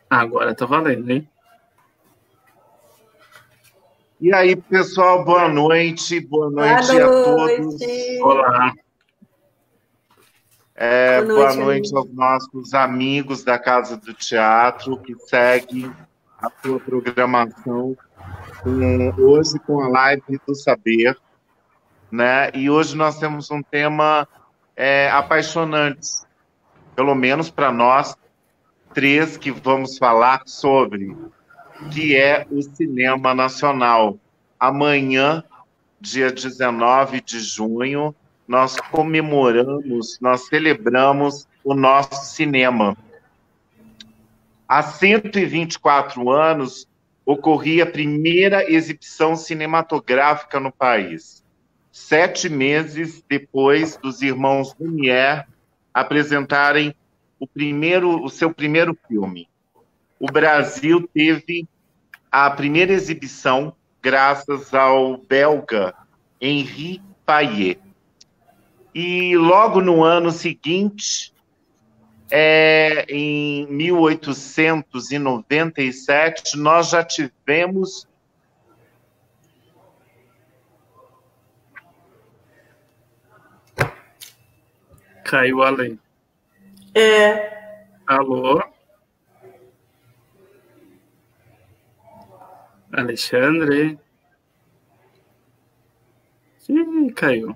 Agora tá valendo, hein? E aí, pessoal, boa noite a todos. Olá. Boa noite aos nossos amigos da Casa do Teatro que seguem a sua programação hoje com a Live do Saber, né? E hoje nós temos um tema apaixonante, pelo menos para nós três que vamos falar sobre, que é o cinema nacional. Amanhã, dia 19 de junho, nós comemoramos, nós celebramos o nosso cinema. Há 124 anos, ocorria a primeira exibição cinematográfica no país. 7 meses depois dos irmãos Lumière apresentarem o seu primeiro filme. O Brasil teve a primeira exibição graças ao belga Henri Payet. E logo no ano seguinte, em 1897, nós já tivemos... Caiu a lei. Alô? Alexandre? Ih, caiu.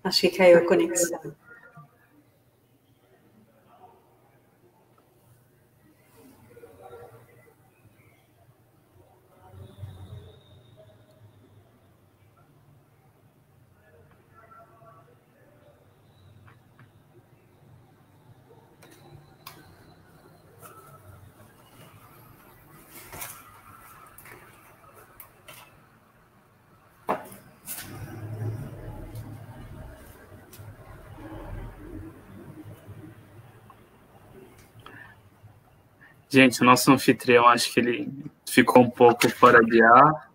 Acho que caiu a conexão. Gente, o nosso anfitrião, acho que ele ficou um pouco fora de ar.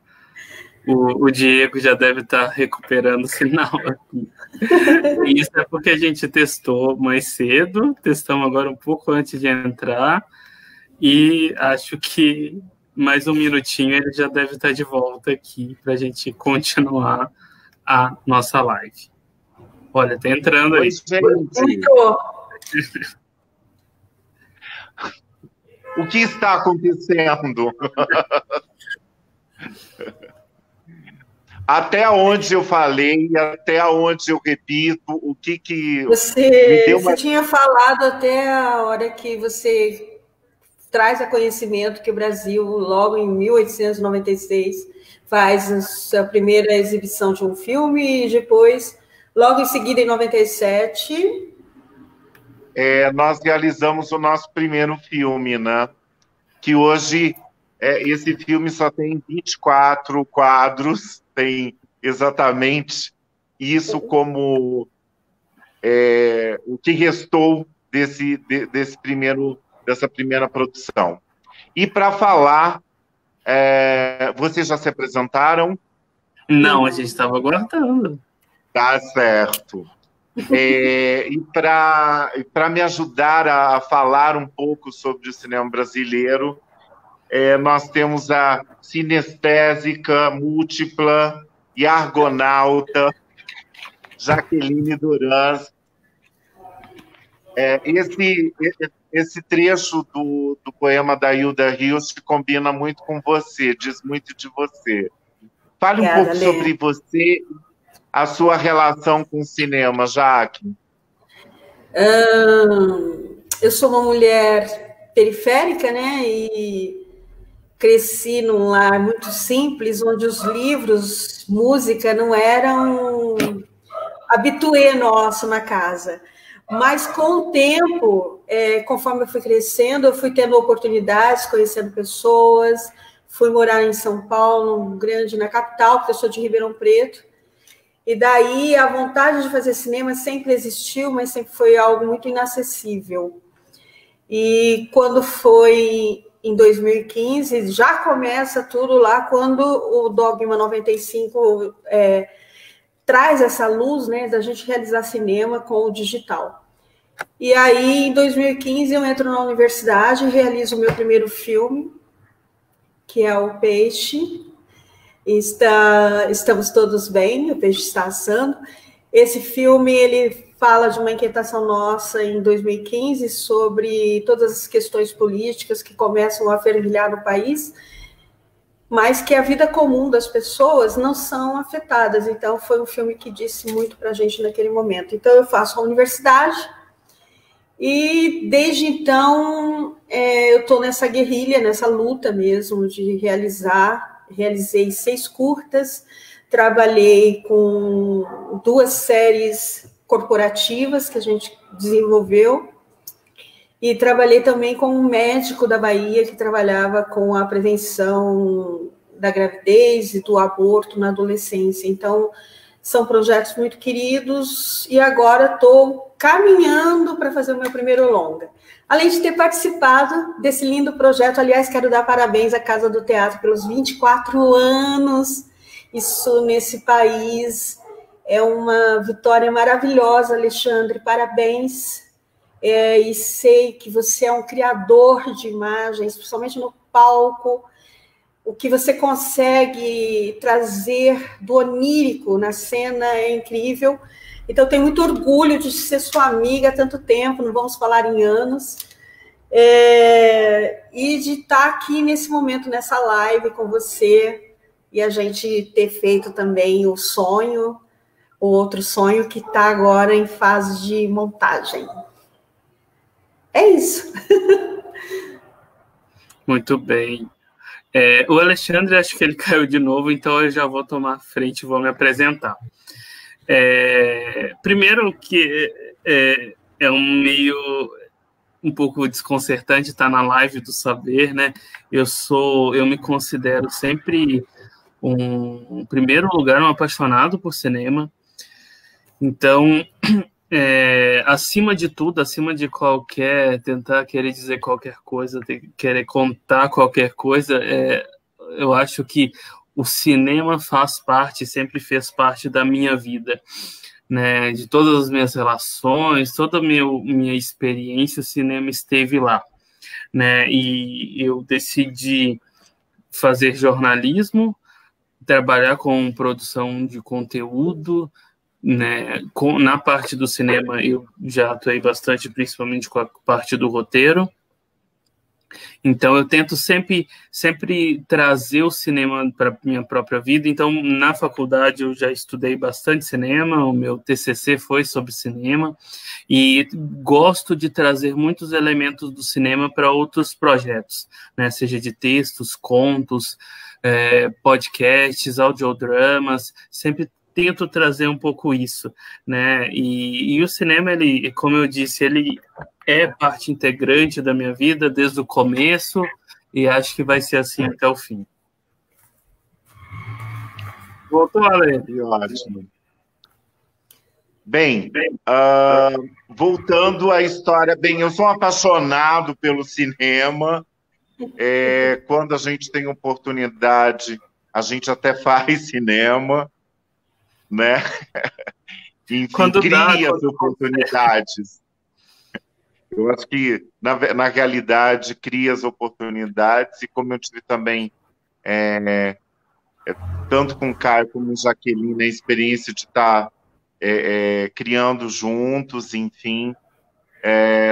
O Diego já deve estar recuperando o sinal aqui. E isso é porque a gente testou mais cedo, testamos agora um pouco antes de entrar, e acho que mais um minutinho ele já deve estar de volta aqui para a gente continuar a nossa live. Olha, tá entrando aí. O que está acontecendo? Até onde eu falei, até onde eu repito, o que você tinha falado até a hora que você traz a conhecimento que o Brasil, logo em 1896, faz a sua primeira exibição de um filme, e depois, logo em seguida, em 97... nós realizamos o nosso primeiro filme, né? Que hoje, esse filme só tem 24 quadros, tem exatamente isso como o que restou dessa primeira produção. E para falar, vocês já se apresentaram? Não, a gente estava aguardando. Tá certo. E para me ajudar a falar um pouco sobre o cinema brasileiro, nós temos a sinestésica, múltipla e argonauta Jaqueline Durães. Esse trecho do poema da Hilda Rios combina muito com você, diz muito de você. Fale um pouco sobre você, a sua relação com o cinema, Jaque. Eu sou uma mulher periférica, né? E cresci num lar muito simples, onde os livros, música, não eram habitué nosso na casa. Mas, com o tempo, conforme eu fui crescendo, eu fui tendo oportunidades, conhecendo pessoas, fui morar em São Paulo, na capital, porque eu sou de Ribeirão Preto. E daí a vontade de fazer cinema sempre existiu, mas sempre foi algo muito inacessível. E quando foi em 2015, já começa tudo lá, quando o Dogma 95 traz essa luz, né, da gente realizar cinema com o digital. E aí, em 2015, eu entro na universidade e realizo o meu primeiro filme, que é O Peixe. Estamos todos bem, o peixe está assando. Esse filme, ele fala de uma inquietação nossa em 2015 sobre todas as questões políticas que começam a fervilhar no país, mas que a vida comum das pessoas não são afetadas. Então, foi um filme que disse muito para a gente naquele momento. Então, eu faço a universidade e, desde então, eu estou nessa guerrilha, nessa luta mesmo de realizei 6 curtas, trabalhei com 2 séries corporativas que a gente desenvolveu, e trabalhei também com um médico da Bahia que trabalhava com a prevenção da gravidez e do aborto na adolescência. Então, são projetos muito queridos, e agora estou caminhando para fazer o meu primeiro longa. Além de ter participado desse lindo projeto, aliás, quero dar parabéns à Casa do Teatro pelos 24 anos. Isso, nesse país, é uma vitória maravilhosa, Alexandre, parabéns. E sei que você é um criador de imagens, principalmente no palco, o que você consegue trazer do onírico na cena é incrível. Então, tenho muito orgulho de ser sua amiga há tanto tempo, não vamos falar em anos, e de estar aqui nesse momento, nessa live com você, e a gente ter feito também o outro sonho que está agora em fase de montagem. É isso. Muito bem. O Alexandre, acho que ele caiu de novo, então eu já vou tomar a frente e vou me apresentar. Primeiro que é um pouco desconcertante estar na live do saber, né? Eu me considero sempre em primeiro lugar um apaixonado por cinema. Então, acima de tudo, acima de tentar querer dizer qualquer coisa, querer contar qualquer coisa, eu acho que o cinema sempre fez parte da minha vida, né? De todas as minhas relações, toda a minha experiência, o cinema esteve lá, né? E eu decidi fazer jornalismo, trabalhar com produção de conteúdo, né? Na parte do cinema eu já atuei bastante, principalmente com a parte do roteiro. Então eu tento sempre trazer o cinema para minha própria vida. Então, na faculdade eu já estudei bastante cinema, o meu TCC foi sobre cinema, e gosto de trazer muitos elementos do cinema para outros projetos, né? Seja de textos, contos, podcasts, audiodramas, sempre tento trazer um pouco isso, né? E o cinema, ele, como eu disse, ele é parte integrante da minha vida desde o começo, e acho que vai ser assim até o fim. Voltou, Ale? Ótimo. Bem, voltando à história, eu sou um apaixonado pelo cinema. Quando a gente tem oportunidade, a gente até faz cinema, né? Enfim, cria as oportunidades. Eu acho que, na realidade, cria as oportunidades, e como eu tive também, tanto com o Caio como com a Jaqueline, a experiência de estar criando juntos, enfim,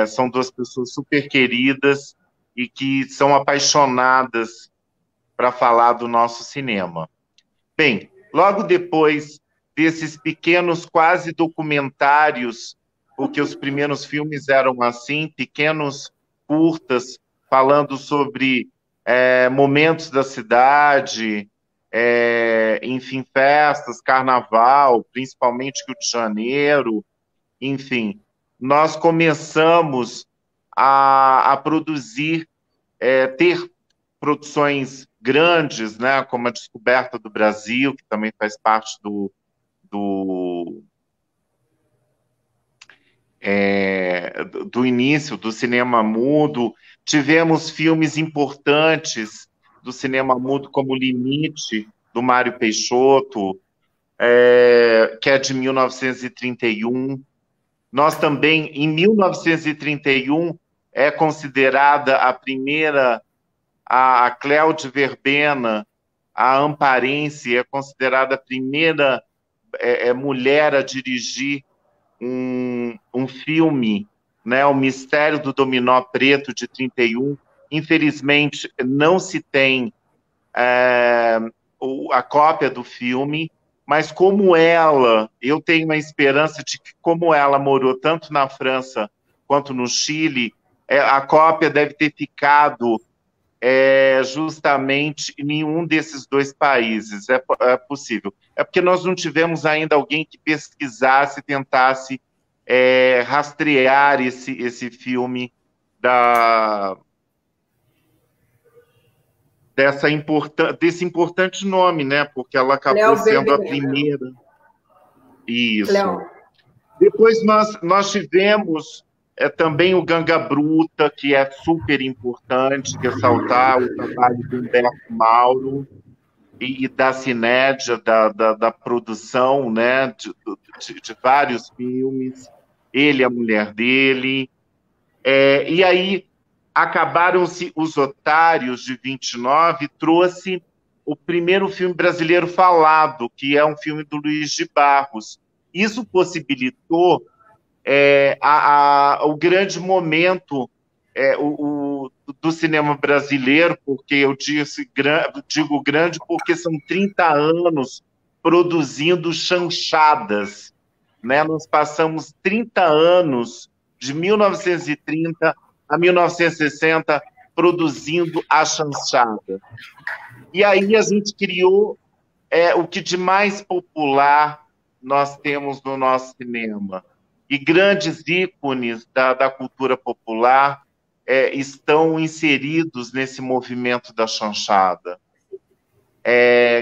são 2 pessoas super queridas e que são apaixonadas para falar do nosso cinema. Bem, logo depois desses pequenos, quase documentários, porque os primeiros filmes eram assim, pequenos curtas, falando sobre momentos da cidade, enfim, festas, carnaval, principalmente Rio de Janeiro, enfim. Nós começamos a produzir, ter produções grandes, né, como a Descoberta do Brasil, que também faz parte do início do cinema mudo. Tivemos filmes importantes do cinema mudo, como O Limite, do Mário Peixoto, que é de 1931. Nós também, em 1931, é considerada a primeira, a Cléude Verbena, a amparense, é considerada a primeira mulher a dirigir um filme, né, O Mistério do Dominó Preto, de 31. Infelizmente, não se tem a cópia do filme, mas como ela, eu tenho uma esperança de que, como ela morou tanto na França quanto no Chile, a cópia deve ter ficado justamente em nenhum desses dois países. É possível. É porque nós não tivemos ainda alguém que pesquisasse, tentasse rastrear esse filme desse importante nome, né? Porque ela acabou sendo a primeira. Isso. Cleo. Depois nós tivemos também o Ganga Bruta, que é super importante ressaltar o trabalho do Humberto Mauro e da Cinédia, da produção, né, de vários filmes, ele e a mulher dele. E aí acabaram-se os Otários, de 29, trouxe o primeiro filme brasileiro falado, que é um filme do Luiz de Barros. Isso possibilitou o grande momento do cinema brasileiro, porque eu digo grande porque são 30 anos produzindo chanchadas, né? Nós passamos 30 anos, de 1930 a 1960, produzindo a chanchada. E aí a gente criou o que de mais popular nós temos no nosso cinema. E grandes ícones da cultura popular estão inseridos nesse movimento da chanchada.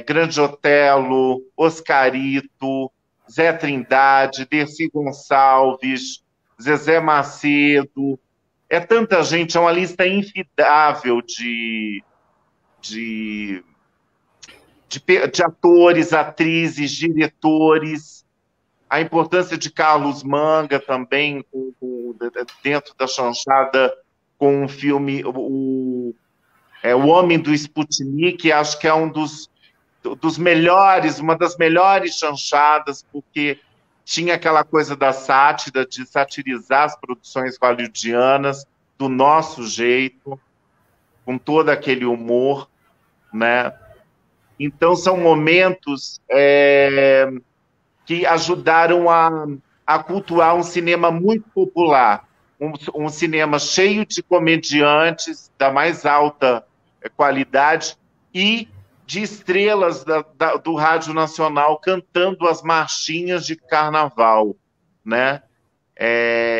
Grande Otelo, Oscarito, Zé Trindade, Dercy Gonçalves, Zezé Macedo. É tanta gente, é uma lista infindável de atores, atrizes, diretores. A importância de Carlos Manga também, dentro da chanchada, com o filme O Homem do Sputnik, acho que é um dos melhores, uma das melhores chanchadas, porque tinha aquela coisa da sátira, de satirizar as produções hollywoodianas do nosso jeito, com todo aquele humor, né? Então, são momentos que ajudaram a cultuar um cinema muito popular, um cinema cheio de comediantes da mais alta qualidade e de estrelas do Rádio Nacional cantando as marchinhas de carnaval, né?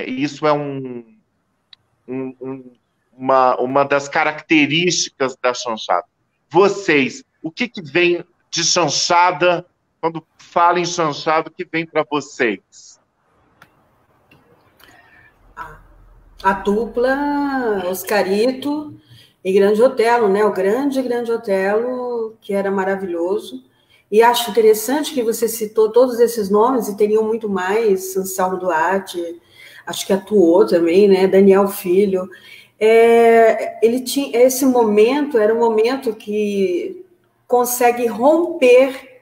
Isso é uma das características da chanchada. Vocês, o que vem de chanchada, quando fala em chanchada, o que vem para vocês? A dupla Oscarito e Grande Otelo, né? O grande Otelo, que era maravilhoso. E acho interessante que você citou todos esses nomes, e teriam muito mais. Anselmo Duarte, acho que atuou também, né? Daniel Filho. Ele tinha esse momento, era um momento que consegue romper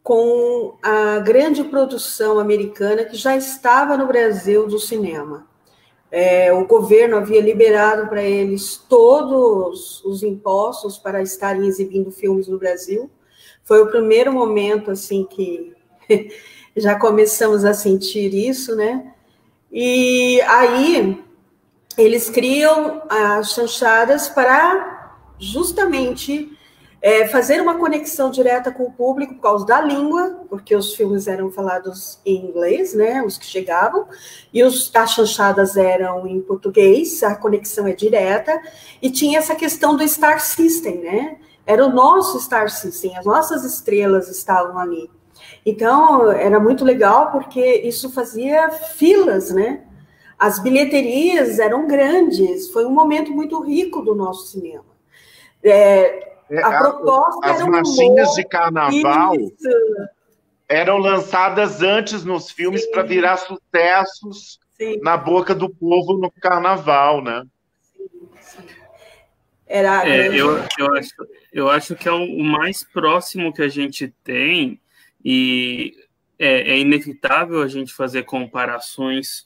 com a grande produção americana que já estava no Brasil do cinema. O governo havia liberado para eles todos os impostos para estarem exibindo filmes no Brasil. Foi o primeiro momento assim que já começamos a sentir isso, né? E aí eles criam as chanchadas para justamente fazer uma conexão direta com o público por causa da língua, porque os filmes eram falados em inglês, né, os que chegavam, e as chanchadas eram em português, a conexão é direta, e tinha essa questão do Star System, né? Era o nosso Star System, as nossas estrelas estavam ali. Então, era muito legal, porque isso fazia filas, né? As bilheterias eram grandes, foi um momento muito rico do nosso cinema. A proposta as era marchinhas de carnaval. Isso. eram lançadas antes nos filmes para virar sucessos na boca do povo no carnaval, né? Era eu acho que é o mais próximo que a gente tem, e é inevitável a gente fazer comparações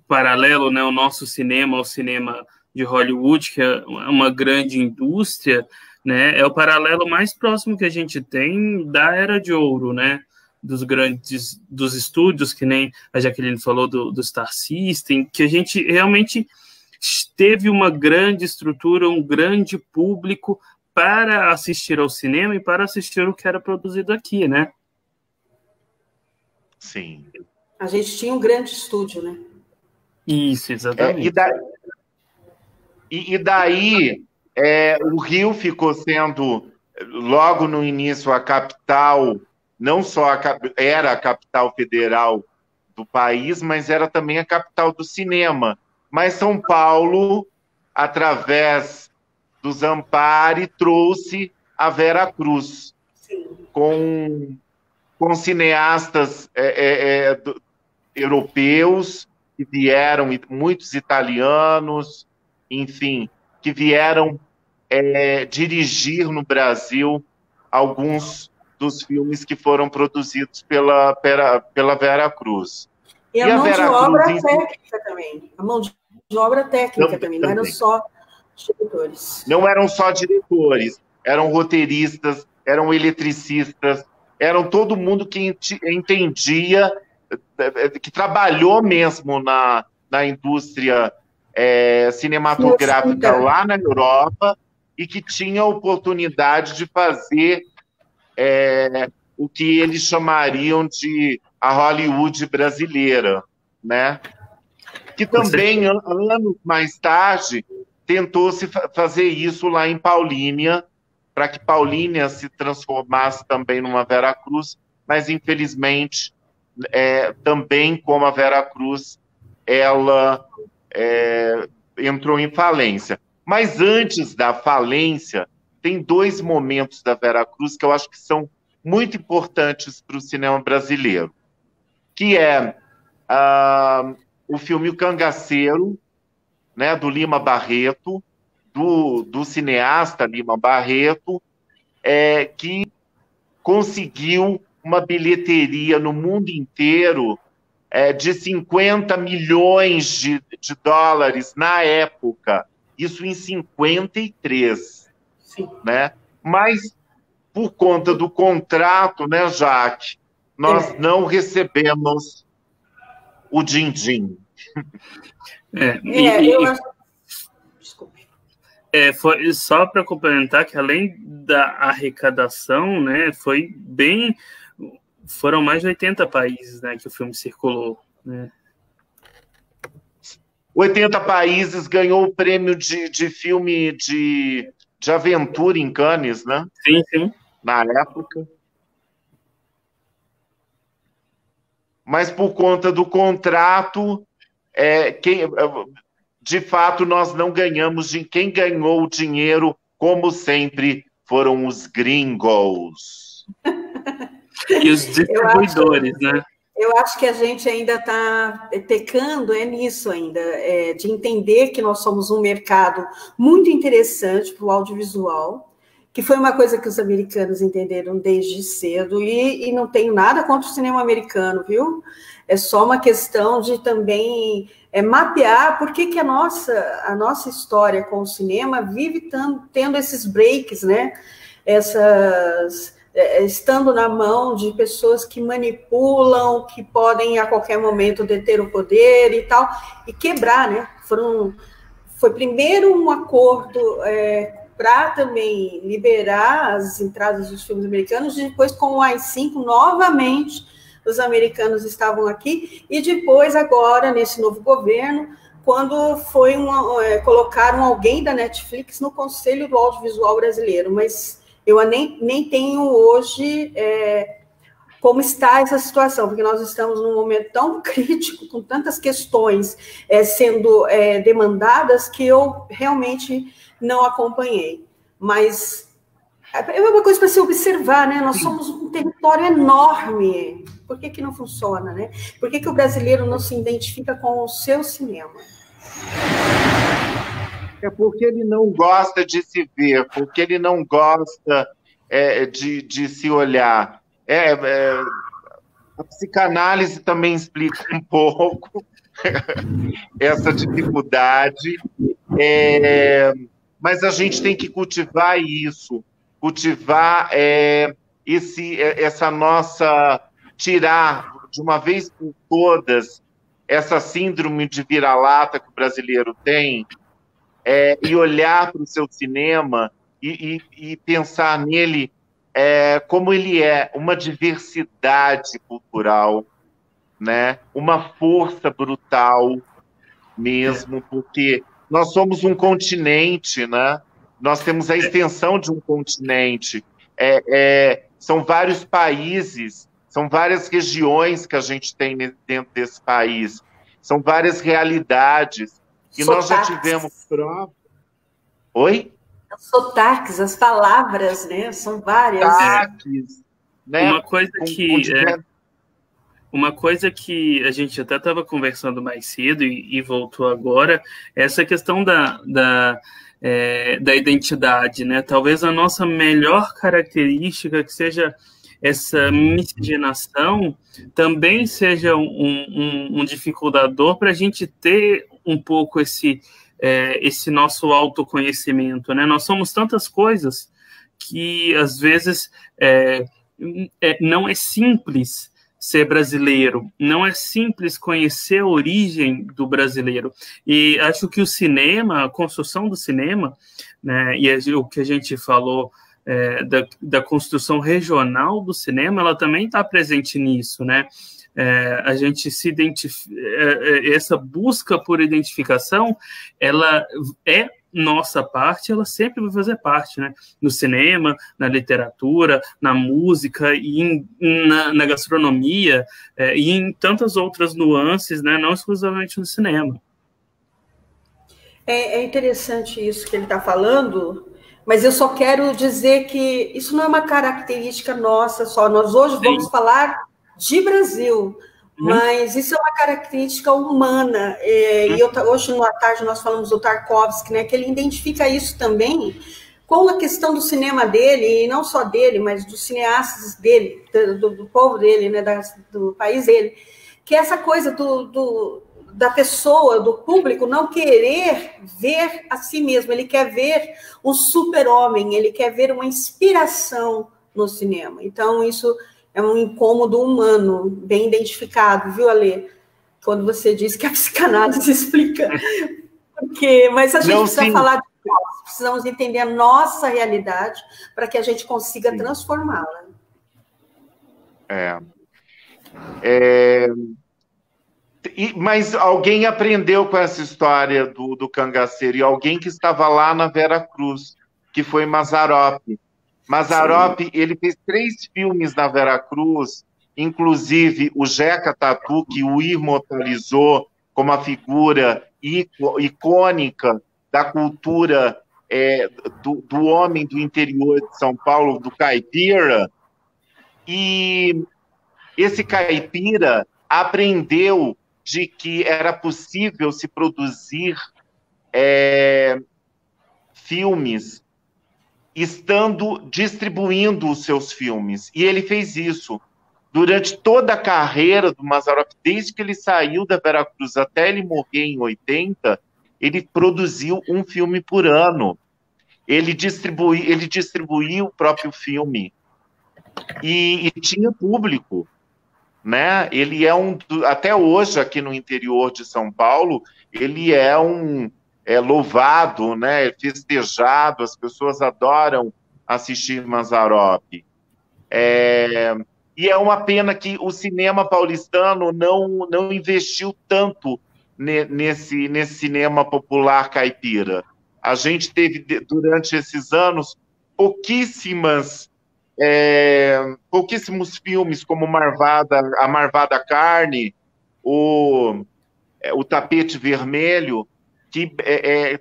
paralelo, né, o nosso cinema ao cinema de Hollywood, que é uma grande indústria, né, é o paralelo mais próximo que a gente tem da Era de Ouro, né, dos estúdios, que nem a Jaqueline falou do Star System, que a gente realmente teve uma grande estrutura, um grande público para assistir ao cinema e para assistir o que era produzido aqui, né? Sim. A gente tinha um grande estúdio, né? Isso, exatamente. E daí o Rio ficou sendo, logo no início, a capital, não só era a capital federal do país, mas era também a capital do cinema. Mas São Paulo, através do Zampari, trouxe a Vera Cruz, com cineastas europeus que vieram, muitos italianos, enfim, que vieram dirigir no Brasil alguns dos filmes que foram produzidos pela Vera Cruz. E a mão de obra técnica também. A mão de obra técnica também, não eram só diretores. Não eram só diretores, eram roteiristas, eram eletricistas, eram todo mundo que entendia, que trabalhou mesmo na indústria cinematográfica lá na Europa e que tinha a oportunidade de fazer o que eles chamariam de a Hollywood brasileira, né? Que também, anos mais tarde, tentou-se fazer isso lá em Paulínia, para que Paulínia se transformasse também numa Vera Cruz, mas, infelizmente, também como a Vera Cruz, ela entrou em falência. Mas antes da falência, tem dois momentos da Vera Cruz que eu acho que são muito importantes para o cinema brasileiro, que é o filme O Cangaceiro, né, do Lima Barreto, do cineasta Lima Barreto, que conseguiu uma bilheteria no mundo inteiro de 50 milhões de dólares na época, isso em 53, né? Mas, por conta do contrato, né, Jaque, nós não recebemos o din-din. Desculpe. Foi só para complementar que, além da arrecadação, né, foram mais de 80 países, né, que o filme circulou, né? 80 países, ganhou o prêmio de filme de aventura em Cannes, né? Sim, sim. Na época. Mas por conta do contrato, de fato, nós não ganhamos. Quem ganhou o dinheiro, como sempre, foram os gringos. E os distribuidores, né? Eu acho que a gente ainda está pecando nisso ainda, de entender que nós somos um mercado muito interessante para o audiovisual, que foi uma coisa que os americanos entenderam desde cedo, e não tenho nada contra o cinema americano, viu? É só uma questão de também mapear por que a nossa história com o cinema vive tendo esses breaks, né? Estando na mão de pessoas que manipulam, que podem a qualquer momento deter o poder e tal, e quebrar, né? Foi primeiro um acordo para também liberar as entradas dos filmes americanos, e depois com o AI-5, novamente, os americanos estavam aqui, e depois, agora, nesse novo governo, quando colocaram alguém da Netflix no Conselho do Audiovisual Brasileiro, mas eu nem tenho hoje como está essa situação, porque nós estamos num momento tão crítico, com tantas questões sendo demandadas, que eu realmente não acompanhei. Mas É uma coisa para se observar, né? Nós somos um território enorme. Por que que não funciona, né? Por que que o brasileiro não se identifica com o seu cinema? É porque ele não gosta de se ver, porque ele não gosta de se olhar. A psicanálise também explica um pouco essa dificuldade, mas a gente tem que cultivar isso, cultivar essa nossa, tirar de uma vez por todas essa síndrome de vira-lata que o brasileiro tem, e olhar para o seu cinema e pensar nele como ele é, uma diversidade cultural, né? Uma força brutal mesmo, porque nós somos um continente, né? Nós temos a extensão de um continente. São vários países, são várias regiões que a gente tem dentro desse país, são várias realidades. E nós já tivemos prova. Oi? Os sotaques, as palavras, né? São várias. Sotaques, né? Uma coisa que a gente até estava conversando mais cedo e voltou agora, é essa questão da identidade, né? Talvez a nossa melhor característica, que seja essa miscigenação, também seja um dificultador para a gente ter um pouco esse nosso autoconhecimento, né? Nós somos tantas coisas que, às vezes, não é simples ser brasileiro, não é simples conhecer a origem do brasileiro. E acho que o cinema, a construção do cinema, né, e o que a gente falou da construção regional do cinema, ela também está presente nisso, né? A gente se identifica, essa busca por identificação, ela é nossa parte, ela sempre vai fazer parte, né? No cinema, na literatura, na música, e na gastronomia, e em tantas outras nuances, né? Não exclusivamente no cinema. É interessante isso que ele está falando, mas eu só quero dizer que isso não é uma característica nossa só. Nós hoje vamos falar de Brasil, mas isso é uma característica humana. E hoje, à tarde, nós falamos do Tarkovsky, né, que ele identifica isso também com a questão do cinema dele, e não só dele, mas dos cineastas dele, do povo dele, né, do país dele, que é essa coisa da pessoa, do público, não querer ver a si mesmo. Ele quer ver um super-homem, ele quer ver uma inspiração no cinema. Então, isso é um incômodo humano, bem identificado, viu, Alê? Quando você diz que a psicanálise explica. Mas a gente precisa falar de nós, precisamos entender a nossa realidade para que a gente consiga transformá-la. Mas alguém aprendeu com essa história do cangaceiro, e alguém que estava lá na Vera Cruz, que foi Mazzaropi. Mazzaropi, ele fez 3 filmes na Vera Cruz, inclusive o Jeca Tatu, que o imortalizou como a figura icônica da cultura do homem do interior de São Paulo, do caipira. E esse caipira aprendeu de que era possível se produzir filmes distribuindo os seus filmes. E ele fez isso. Durante toda a carreira do Mazzaropi, desde que ele saiu da Vera Cruz até ele morrer em 80, ele produziu um filme por ano. Ele distribuiu o próprio filme. E tinha público, né? Ele até hoje, aqui no interior de São Paulo, ele é louvado, né? Festejado, as pessoas adoram assistir Mazzaropi. E é uma pena que o cinema paulistano não investiu tanto nesse cinema popular caipira. A gente teve, durante esses anos, pouquíssimos filmes como A Marvada Carne, o Tapete Vermelho, que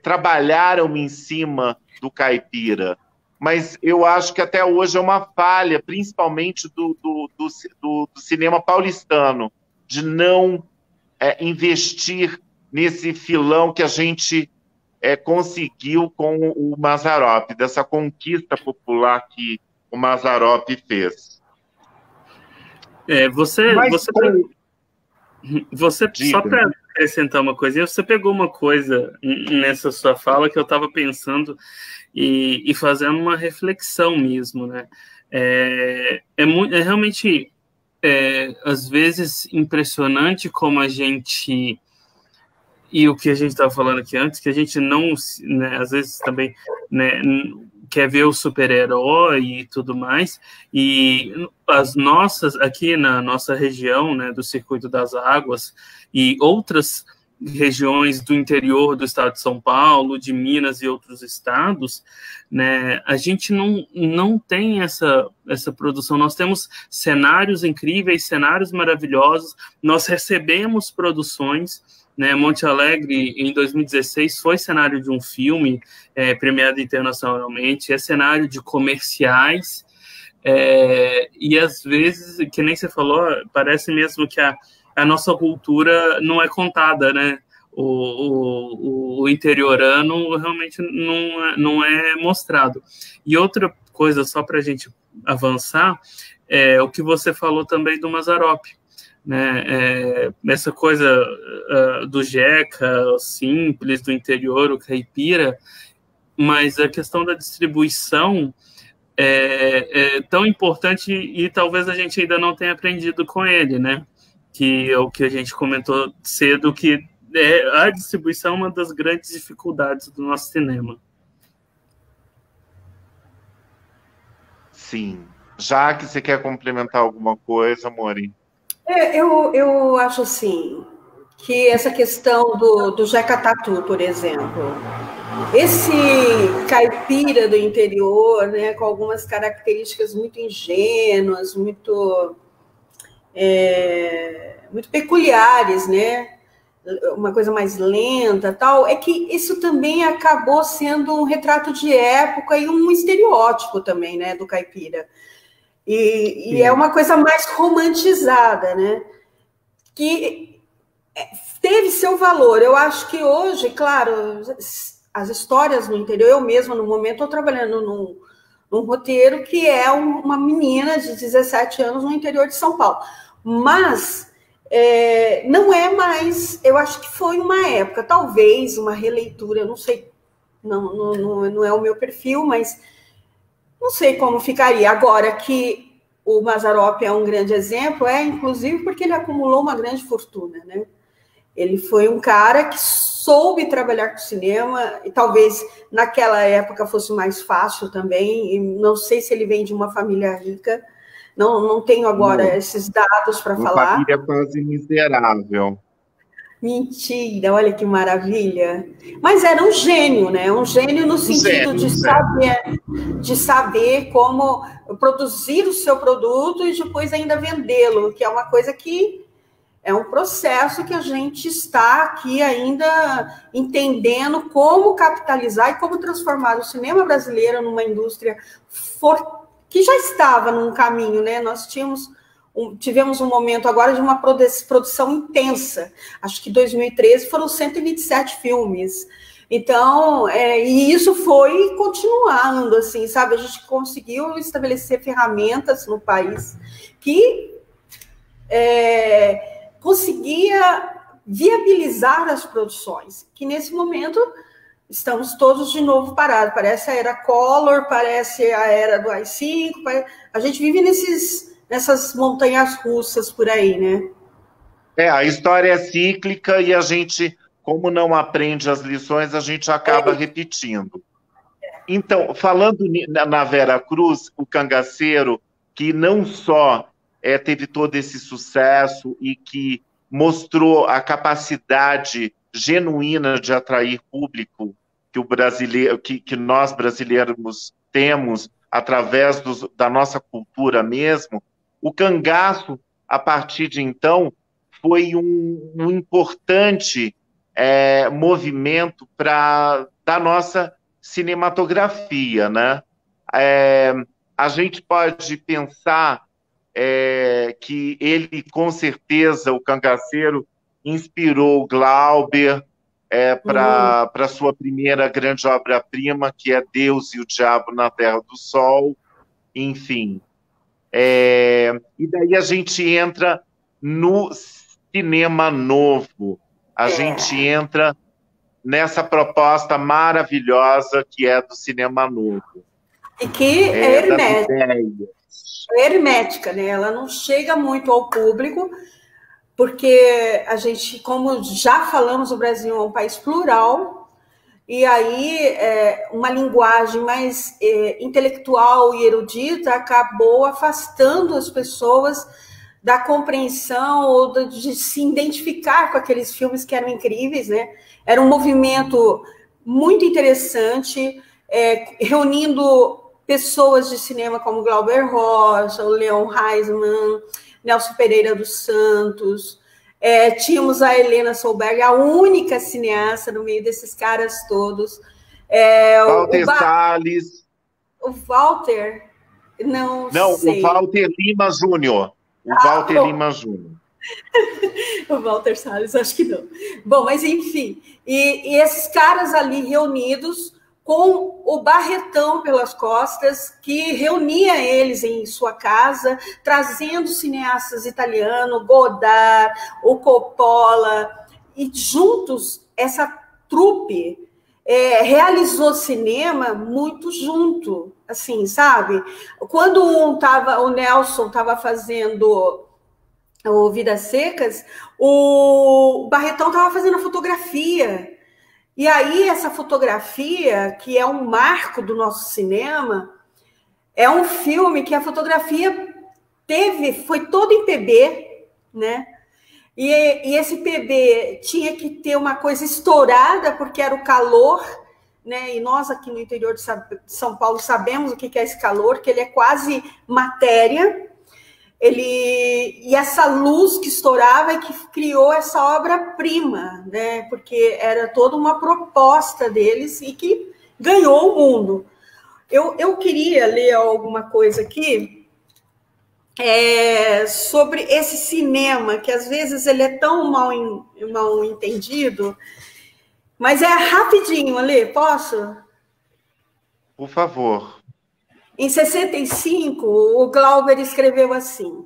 trabalharam em cima do caipira, mas eu acho que até hoje é uma falha, principalmente do cinema paulistano, de não investir nesse filão que a gente conseguiu com o Mazzaropi, dessa conquista popular que o Mazzaropi fez. Só para acrescentar uma coisinha, você pegou uma coisa nessa sua fala que eu estava pensando e fazendo uma reflexão mesmo, né? É realmente, às vezes, impressionante como a gente... E o que a gente estava falando aqui antes, que a gente não, né, às vezes também, né, quer ver o super-herói e tudo mais, e as nossas, aqui na nossa região, né, do Circuito das Águas, e outras regiões do interior do estado de São Paulo, de Minas e outros estados, né, a gente não tem essa produção. Nós temos cenários incríveis, cenários maravilhosos, nós recebemos produções, né, Monte Alegre, em 2016, foi cenário de um filme premiado internacionalmente, é cenário de comerciais, e às vezes, que nem você falou, parece mesmo que a nossa cultura não é contada, né? O interiorano realmente não é mostrado. E outra coisa, só para a gente avançar, é o que você falou também do Mazzaropi, né? Essa coisa do jeca, simples, do interior, o caipira, mas a questão da distribuição é tão importante e talvez a gente ainda não tenha aprendido com ele, né? Que é o que a gente comentou cedo, que a distribuição é uma das grandes dificuldades do nosso cinema. Sim. Já que você quer complementar alguma coisa, Mori? Eu acho assim, que essa questão do Jeca Tatu, por exemplo, esse caipira do interior, né, com algumas características muito ingênuas, muito peculiares, né, uma coisa mais lenta, tal, é que isso também acabou sendo um retrato de época e um estereótipo também, né, do caipira. E é uma coisa mais romantizada, né? Que teve seu valor. Eu acho que hoje, claro, as histórias no interior, eu mesma, no momento, estou trabalhando num roteiro que é uma menina de 17 anos no interior de São Paulo. Mas não é mais... Eu acho que foi uma época, talvez, uma releitura, eu não sei, não é o meu perfil, mas... Não sei como ficaria. Agora que o Mazzaropi é um grande exemplo, inclusive porque ele acumulou uma grande fortuna, né? Ele foi um cara que soube trabalhar com cinema, e talvez naquela época fosse mais fácil também, e não sei se ele vem de uma família rica, não tenho agora esses dados para falar. Uma família quase miserável. Mentira, olha que maravilha. Mas era um gênio, né? Um gênio no sentido de saber como produzir o seu produto e depois ainda vendê-lo, que é uma coisa que é um processo que a gente está aqui ainda entendendo como capitalizar e como transformar o cinema brasileiro numa indústria que já estava num caminho, né? Nós tivemos um momento agora de uma produção intensa. Acho que 2013 foram 127 filmes. Então, e isso foi continuando, assim, sabe? A gente conseguiu estabelecer ferramentas no país que conseguia viabilizar as produções, que nesse momento estamos todos de novo parados. Parece a era Collor, parece a era do AI-5, a gente vive nessas montanhas russas por aí, né? A história é cíclica e a gente, como não aprende as lições, a gente acaba repetindo. Então, falando na Vera Cruz, o Cangaceiro, que não só teve todo esse sucesso e que mostrou a capacidade genuína de atrair público que nós brasileiros temos através da nossa cultura mesmo, o Cangaço, a partir de então, foi um importante movimento da nossa cinematografia, né? A gente pode pensar que ele, com certeza, o Cangaceiro, inspirou Glauber para sua primeira grande obra-prima, que é Deus e o Diabo na Terra do Sol, enfim. E daí a gente entra no cinema novo, a gente entra nessa proposta maravilhosa que é do cinema novo. E que é hermética, né? Ela não chega muito ao público, porque a gente, como já falamos, o Brasil é um país plural, e aí uma linguagem mais intelectual e erudita acabou afastando as pessoas da compreensão ou de se identificar com aqueles filmes que eram incríveis, né? Era um movimento muito interessante, reunindo pessoas de cinema como Glauber Rocha, o Leon Heisman, Nelson Pereira dos Santos, tínhamos a Helena Solberg, a única cineasta no meio desses caras todos. Walter Salles. O Walter? Não sei. O Walter Lima Júnior. Lima Júnior. O Walter Salles, acho que não. Bom, mas enfim. E esses caras ali reunidos com o Barretão pelas costas, que reunia eles em sua casa, trazendo cineastas italianos, Godard, o Coppola, e juntos essa trupe realizou cinema muito junto, assim, sabe? Quando o Nelson estava fazendo o Vidas Secas, o Barretão estava fazendo a fotografia. E aí, essa fotografia, que é um marco do nosso cinema, é um filme que a fotografia foi todo em PB, né? E esse PB tinha que ter uma coisa estourada, porque era o calor, né? E nós aqui no interior de São Paulo sabemos o que é esse calor, que ele é quase matéria. E essa luz que estourava e que criou essa obra-prima, né? Porque era toda uma proposta deles e que ganhou o mundo. Eu queria ler alguma coisa aqui sobre esse cinema, que às vezes ele é tão mal entendido, mas é rapidinho, Alê, posso? Por favor. Em 65, o Glauber escreveu assim: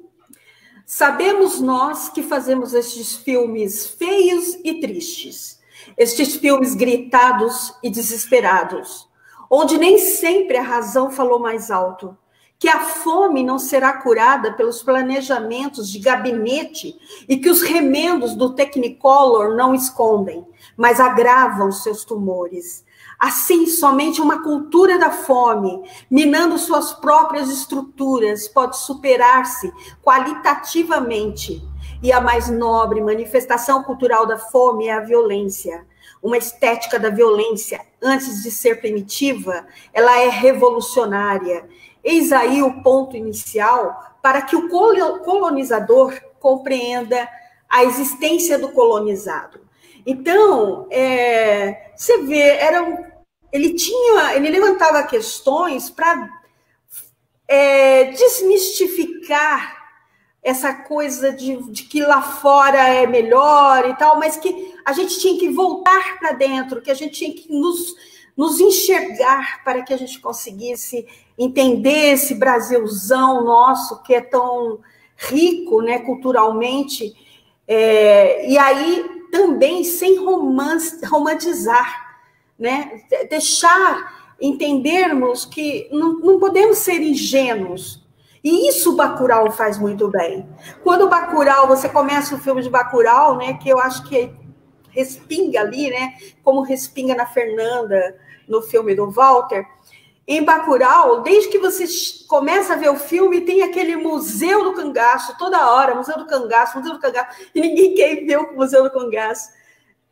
sabemos nós que fazemos estes filmes feios e tristes, estes filmes gritados e desesperados, onde nem sempre a razão falou mais alto, que a fome não será curada pelos planejamentos de gabinete e que os remendos do Technicolor não escondem, mas agravam seus tumores. Assim, somente uma cultura da fome, minando suas próprias estruturas, pode superar-se qualitativamente. E a mais nobre manifestação cultural da fome é a violência. Uma estética da violência, antes de ser primitiva, ela é revolucionária. Eis aí o ponto inicial para que o colonizador compreenda a existência do colonizado. Então, você vê, ele levantava questões para desmistificar essa coisa de que lá fora é melhor e tal, mas que a gente tinha que voltar para dentro, que a gente tinha que nos enxergar para que a gente conseguisse entender esse Brasilzão nosso, que é tão rico, né, culturalmente, e aí também sem romantizar, né? Deixar entendermos que não podemos ser ingênuos. E isso o Bacurau faz muito bem. Quando o Bacurau, você começa o filme de Bacurau, né, que eu acho que respinga ali, né, como respinga na Fernanda, no filme do Walter, em Bacurau, desde que você começa a ver o filme, tem aquele Museu do Cangaço, toda hora, Museu do Cangaço, e ninguém quer ver o Museu do Cangaço.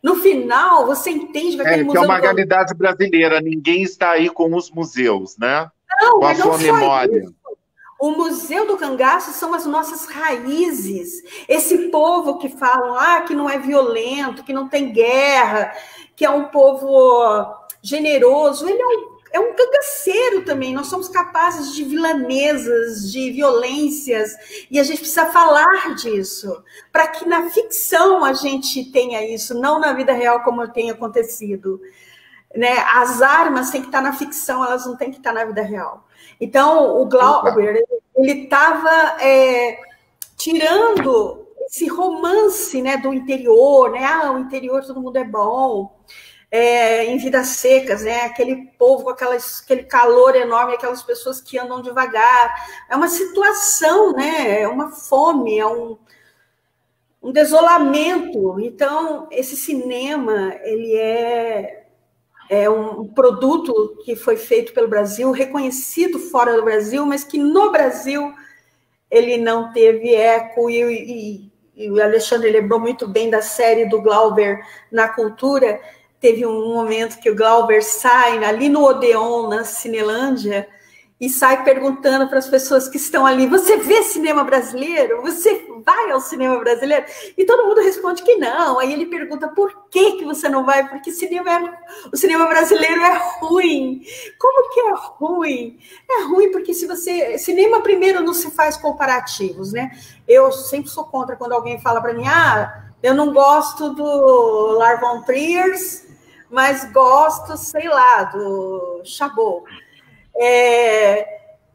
No final, você entende que aquele museu... Que é uma realidade brasileira, ninguém está aí com os museus, né? Não, com a sua memória. Isso. O Museu do Cangaço são as nossas raízes. Esse povo que falam que não é violento, que não tem guerra, que é um povo generoso, ele é um cangaceiro também. Nós somos capazes de vilanesas, de violências, e a gente precisa falar disso, para que na ficção a gente tenha isso, não na vida real como tem acontecido. Né? As armas têm que estar na ficção, elas não têm que estar na vida real. Então, o Glauber, ele estava tirando esse romance, né, do interior, né? O interior todo mundo é bom, em Vidas Secas, né? Aquele povo com aquele calor enorme, aquelas pessoas que andam devagar. É uma situação, né? É uma fome, é um desolamento. Então, esse cinema, ele é um produto que foi feito pelo Brasil, reconhecido fora do Brasil, mas que no Brasil ele não teve eco, e o Alexandre lembrou muito bem da série do Glauber na Cultura. Teve um momento que o Glauber sai ali no Odeon, na Cinelândia, e sai perguntando para as pessoas que estão ali: você vê cinema brasileiro? Você vai ao cinema brasileiro? E todo mundo responde que não. Aí ele pergunta: por que você não vai? Porque o cinema brasileiro é ruim. Como que é ruim? É ruim porque cinema, primeiro, não se faz comparativos, né? Eu sempre sou contra quando alguém fala para mim: eu não gosto do Lars von Trier, mas gosto, sei lá, do Chabot.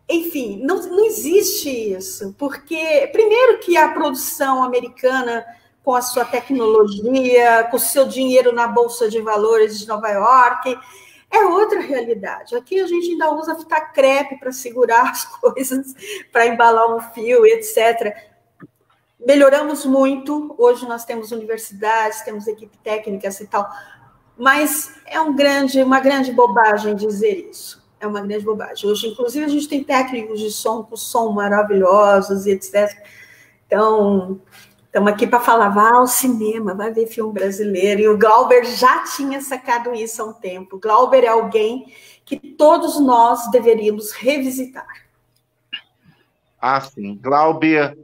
Enfim, não existe isso, porque, primeiro, que a produção americana, com a sua tecnologia, com o seu dinheiro na Bolsa de Valores de Nova York, é outra realidade. Aqui a gente ainda usa fita crepe para segurar as coisas, para embalar um fio, etc. Melhoramos muito, hoje nós temos universidades, temos equipe técnicas e tal, mas é uma grande bobagem dizer isso. É uma grande bobagem. Hoje, inclusive, a gente tem técnicos de som com som maravilhosos e etc. Então, estamos aqui para falar: vá ao cinema, vai ver filme brasileiro. E o Glauber já tinha sacado isso há um tempo. Glauber é alguém que todos nós deveríamos revisitar. Sim. Glauber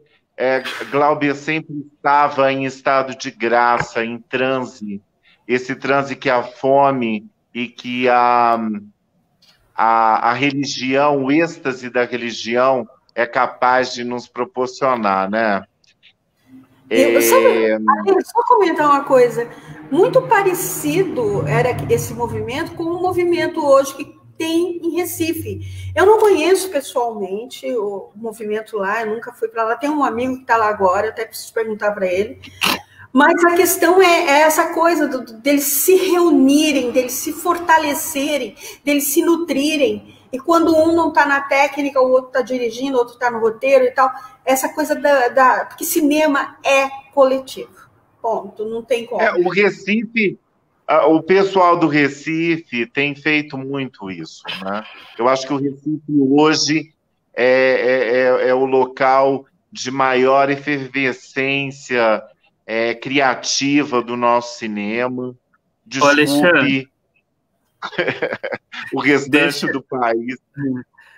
sempre estava em estado de graça, em transe. Esse transe que a fome e que a religião, o êxtase da religião é capaz de nos proporcionar, né? Só comentar uma coisa. Muito parecido era esse movimento com o movimento hoje que tem em Recife. Eu não conheço pessoalmente o movimento lá, eu nunca fui para lá. Tem um amigo que está lá agora, eu até preciso perguntar para ele. Mas a questão é essa coisa deles se reunirem, deles se fortalecerem, deles se nutrirem. E quando um não está na técnica, o outro está dirigindo, o outro está no roteiro e tal. Essa coisa porque cinema é coletivo. Ponto, não tem como. O Recife, o pessoal do Recife tem feito muito isso, né? Eu acho que o Recife hoje é o local de maior efervescência criativa do nosso cinema. Desculpe o restante do país.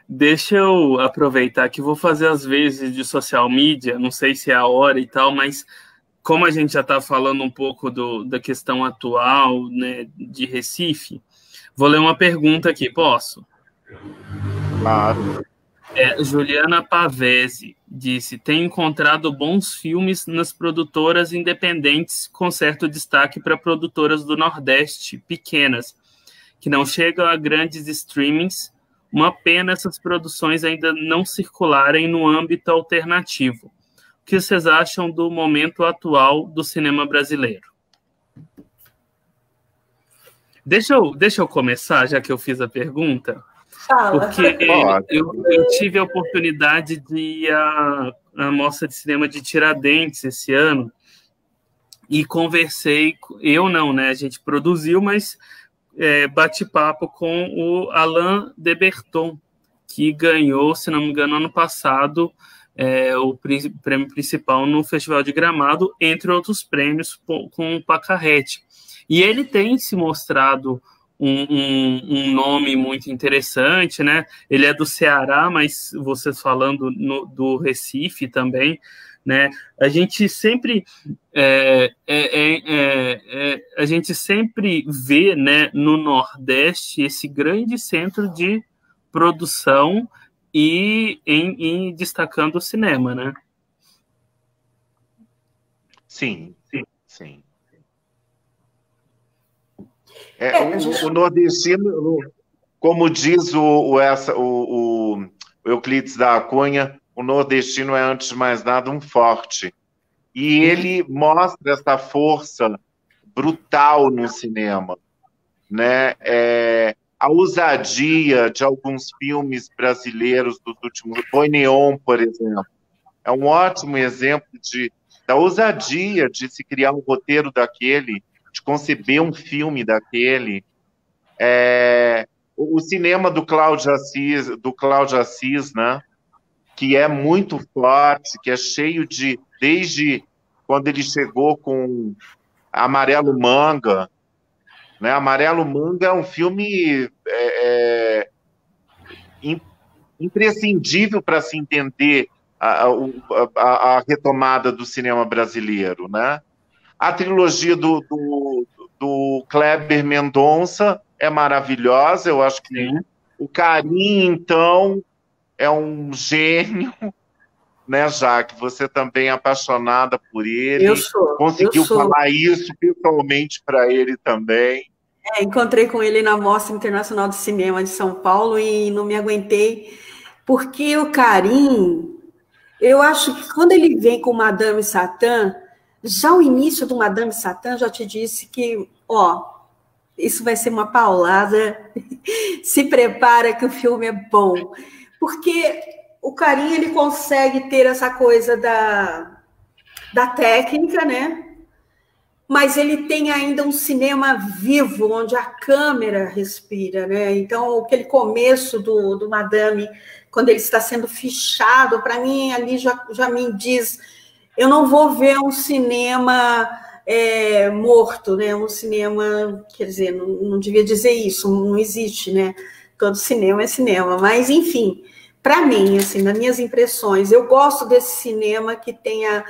Deixa eu aproveitar que vou fazer as vezes de social media, não sei se é a hora e tal, mas como a gente já está falando um pouco da questão atual, né, de Recife, vou ler uma pergunta aqui, posso? Claro. Juliana Pavese disse: tem encontrado bons filmes nas produtoras independentes, com certo destaque para produtoras do Nordeste, pequenas, que não chegam a grandes streamings. Uma pena essas produções ainda não circularem no âmbito alternativo. O que vocês acham do momento atual do cinema brasileiro? Deixa eu começar, já que eu fiz a pergunta. Fala. Porque eu tive a oportunidade de ir à Mostra de Cinema de Tiradentes esse ano e conversei, a gente produziu, mas bate papo com o Alain de Botton, que ganhou, se não me engano, ano passado, o prêmio principal no Festival de Gramado, entre outros prêmios, com o Pacarrete. E ele tem se mostrado um nome muito interessante, né? Ele é do Ceará, mas vocês falando do Recife também, né? A gente sempre a gente sempre vê, né, no Nordeste esse grande centro de produção e em destacando o cinema, né? Sim, sim. O nordestino, como diz o Euclides da Cunha, o nordestino é, antes de mais nada, um forte. E ele mostra essa força brutal no cinema, né? A ousadia de alguns filmes brasileiros dos últimos... Boi Neon, por exemplo, é um ótimo exemplo da ousadia de se criar um roteiro daquele, de conceber um filme daquele. O cinema do Cláudio Assis, né? Que é muito forte, que é cheio de... Desde quando ele chegou com Amarelo Manga, né? Amarelo Manga é um filme imprescindível para se entender a retomada do cinema brasileiro, né? A trilogia do Kleber Mendonça é maravilhosa, eu acho que o Karim, então, é um gênio, né, Jaque? Você também é apaixonada por ele. Eu sou. Conseguiu falar isso pessoalmente para ele também. Encontrei com ele na Mostra Internacional de Cinema de São Paulo e não me aguentei, porque o Karim, eu acho que quando ele vem com Madame Satã, já o início do Madame Satã já te disse que, isso vai ser uma paulada, se prepara que o filme é bom. Porque o Karim, ele consegue ter essa coisa da técnica, né? Mas ele tem ainda um cinema vivo, onde a câmera respira, né? Então, aquele começo do Madame, quando ele está sendo fichado, para mim, ali já me diz, eu não vou ver um cinema morto, né? Um cinema, quer dizer, não devia dizer isso, não existe, né? Todo cinema é cinema, mas, enfim, para mim, assim, nas minhas impressões, eu gosto desse cinema que tenha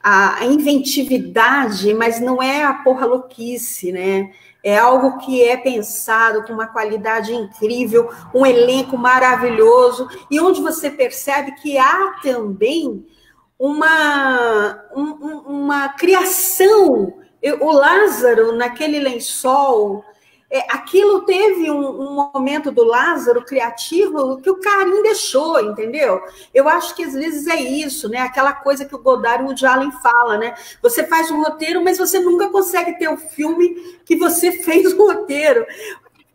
a inventividade, mas não é a porra louquice, né? É algo que é pensado com uma qualidade incrível, um elenco maravilhoso, e onde você percebe que há também uma criação. O Lázaro, naquele lençol, aquilo teve um momento do Lázaro criativo que o Karim deixou, entendeu? Eu acho que às vezes é isso, né? Aquela coisa que o Godard e o Woody Allen fala, né? Você faz um roteiro, mas você nunca consegue ter o filme que você fez o roteiro.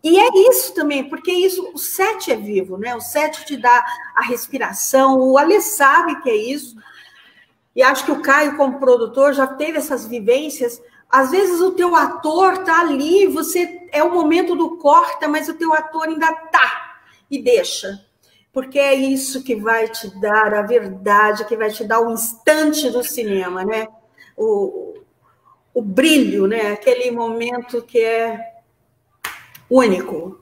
E é isso também, porque o set é vivo, né? O set te dá a respiração, o Alê sabe que é isso. E acho que o Caio, como produtor, já teve essas vivências. Às vezes o teu ator tá ali, é o momento do corta, mas o teu ator ainda tá e deixa. Porque é isso que vai te dar a verdade, que vai te dar o instante do cinema, né? O brilho, né? Aquele momento que é único.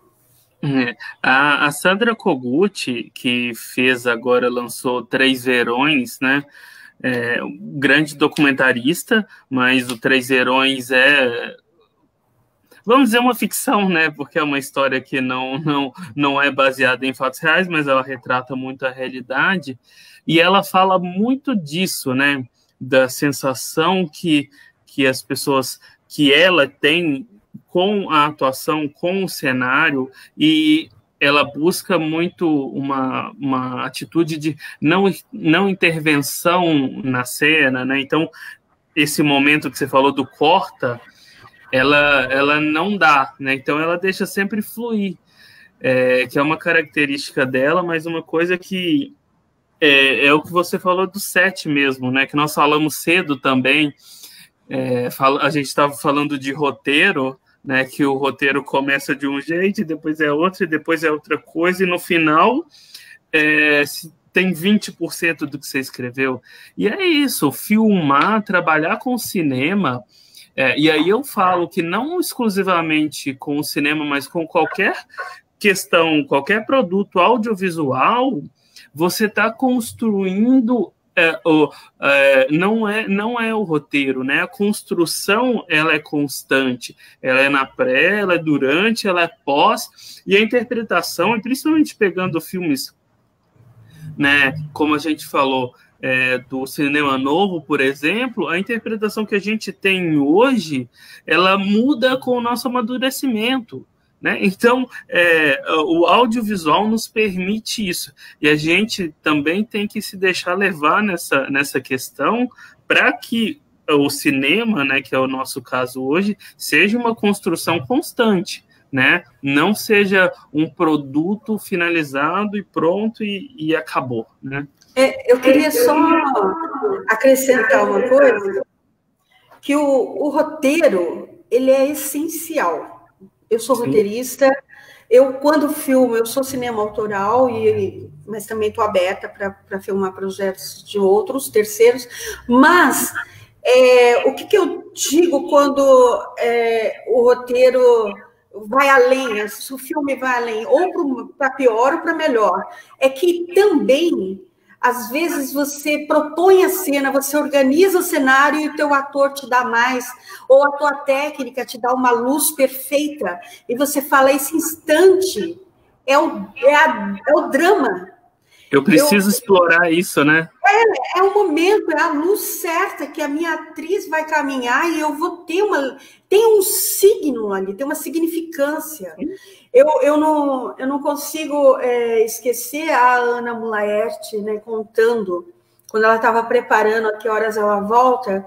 A Sandra Kogut, que lançou Três Verões, né? Um grande documentarista, mas o Três Verões vamos dizer, uma ficção, né? Porque é uma história que não é baseada em fatos reais, mas ela retrata muito a realidade, e ela fala muito disso, né? Da sensação que as pessoas, que ela tem com a atuação, com o cenário, e ela busca muito uma atitude de não intervenção na cena, né? Então, esse momento que você falou do corta, ela não dá, né? Então, ela deixa sempre fluir, que é uma característica dela, mas uma coisa que é o que você falou do set mesmo, né? Que nós falamos cedo também, a gente estava falando de roteiro, né, que o roteiro começa de um jeito, e depois é outro, e depois é outra coisa, e no final tem 20% do que você escreveu. E é isso, filmar, trabalhar com cinema, e aí eu falo que não exclusivamente com o cinema, mas com qualquer questão, qualquer produto audiovisual, você está construindo não é o roteiro, né? A construção, ela é constante, ela é na pré, ela é durante, ela é pós, e a interpretação, e principalmente pegando filmes, né, como a gente falou, do cinema novo, por exemplo, a interpretação que a gente tem hoje, ela muda com o nosso amadurecimento, né? Então, o audiovisual nos permite isso, e a gente também tem que se deixar levar nessa questão para que o cinema, né, que é o nosso caso hoje, seja uma construção constante, né? Não seja um produto finalizado e pronto e acabou, né? Eu queria só acrescentar uma coisa, que o roteiro, ele é essencial. Eu sou roteirista, quando filmo, eu sou cinema autoral, mas também estou aberta para filmar projetos de outros, terceiros, mas o que eu digo quando o roteiro vai além, se o filme vai além, ou para pior ou para melhor, é que também, às vezes, você propõe a cena, você organiza o cenário e o teu ator te dá mais, ou a tua técnica te dá uma luz perfeita, e você fala, esse instante é o drama. Eu preciso explorar isso, né? É o momento, é a luz certa que a minha atriz vai caminhar e eu vou ter tem um signo ali, tem uma significância. Eu não consigo esquecer a Ana Mulaerte, né, contando, quando ela estava preparando A Que Horas Ela Volta,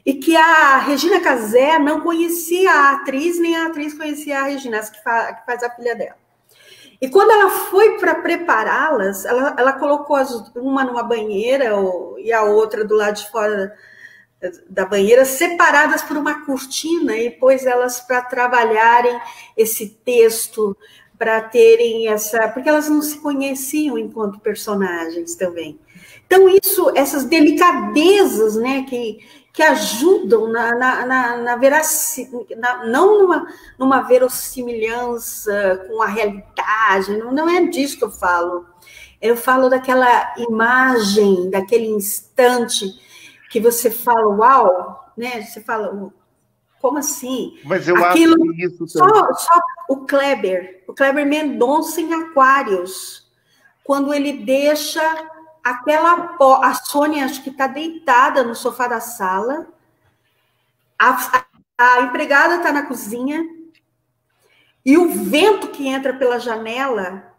e que a Regina Casé não conhecia a atriz, nem a atriz conhecia a Regina, que faz a filha dela. E quando ela foi para prepará-las, ela colocou uma numa banheira e a outra do lado de fora da banheira, separadas por uma cortina, e pôs elas para trabalharem esse texto, para terem porque elas não se conheciam enquanto personagens também. Então, essas delicadezas, né, que ajudam não numa verossimilhança com a realidade, não é disso que eu falo. Eu falo daquela imagem, daquele instante que você fala, uau, né? Você fala, como assim? Mas eu acho que isso só o Kleber Mendonça em Aquários, quando ele deixa a Sônia, acho que está deitada no sofá da sala, a empregada está na cozinha, e o vento que entra pela janela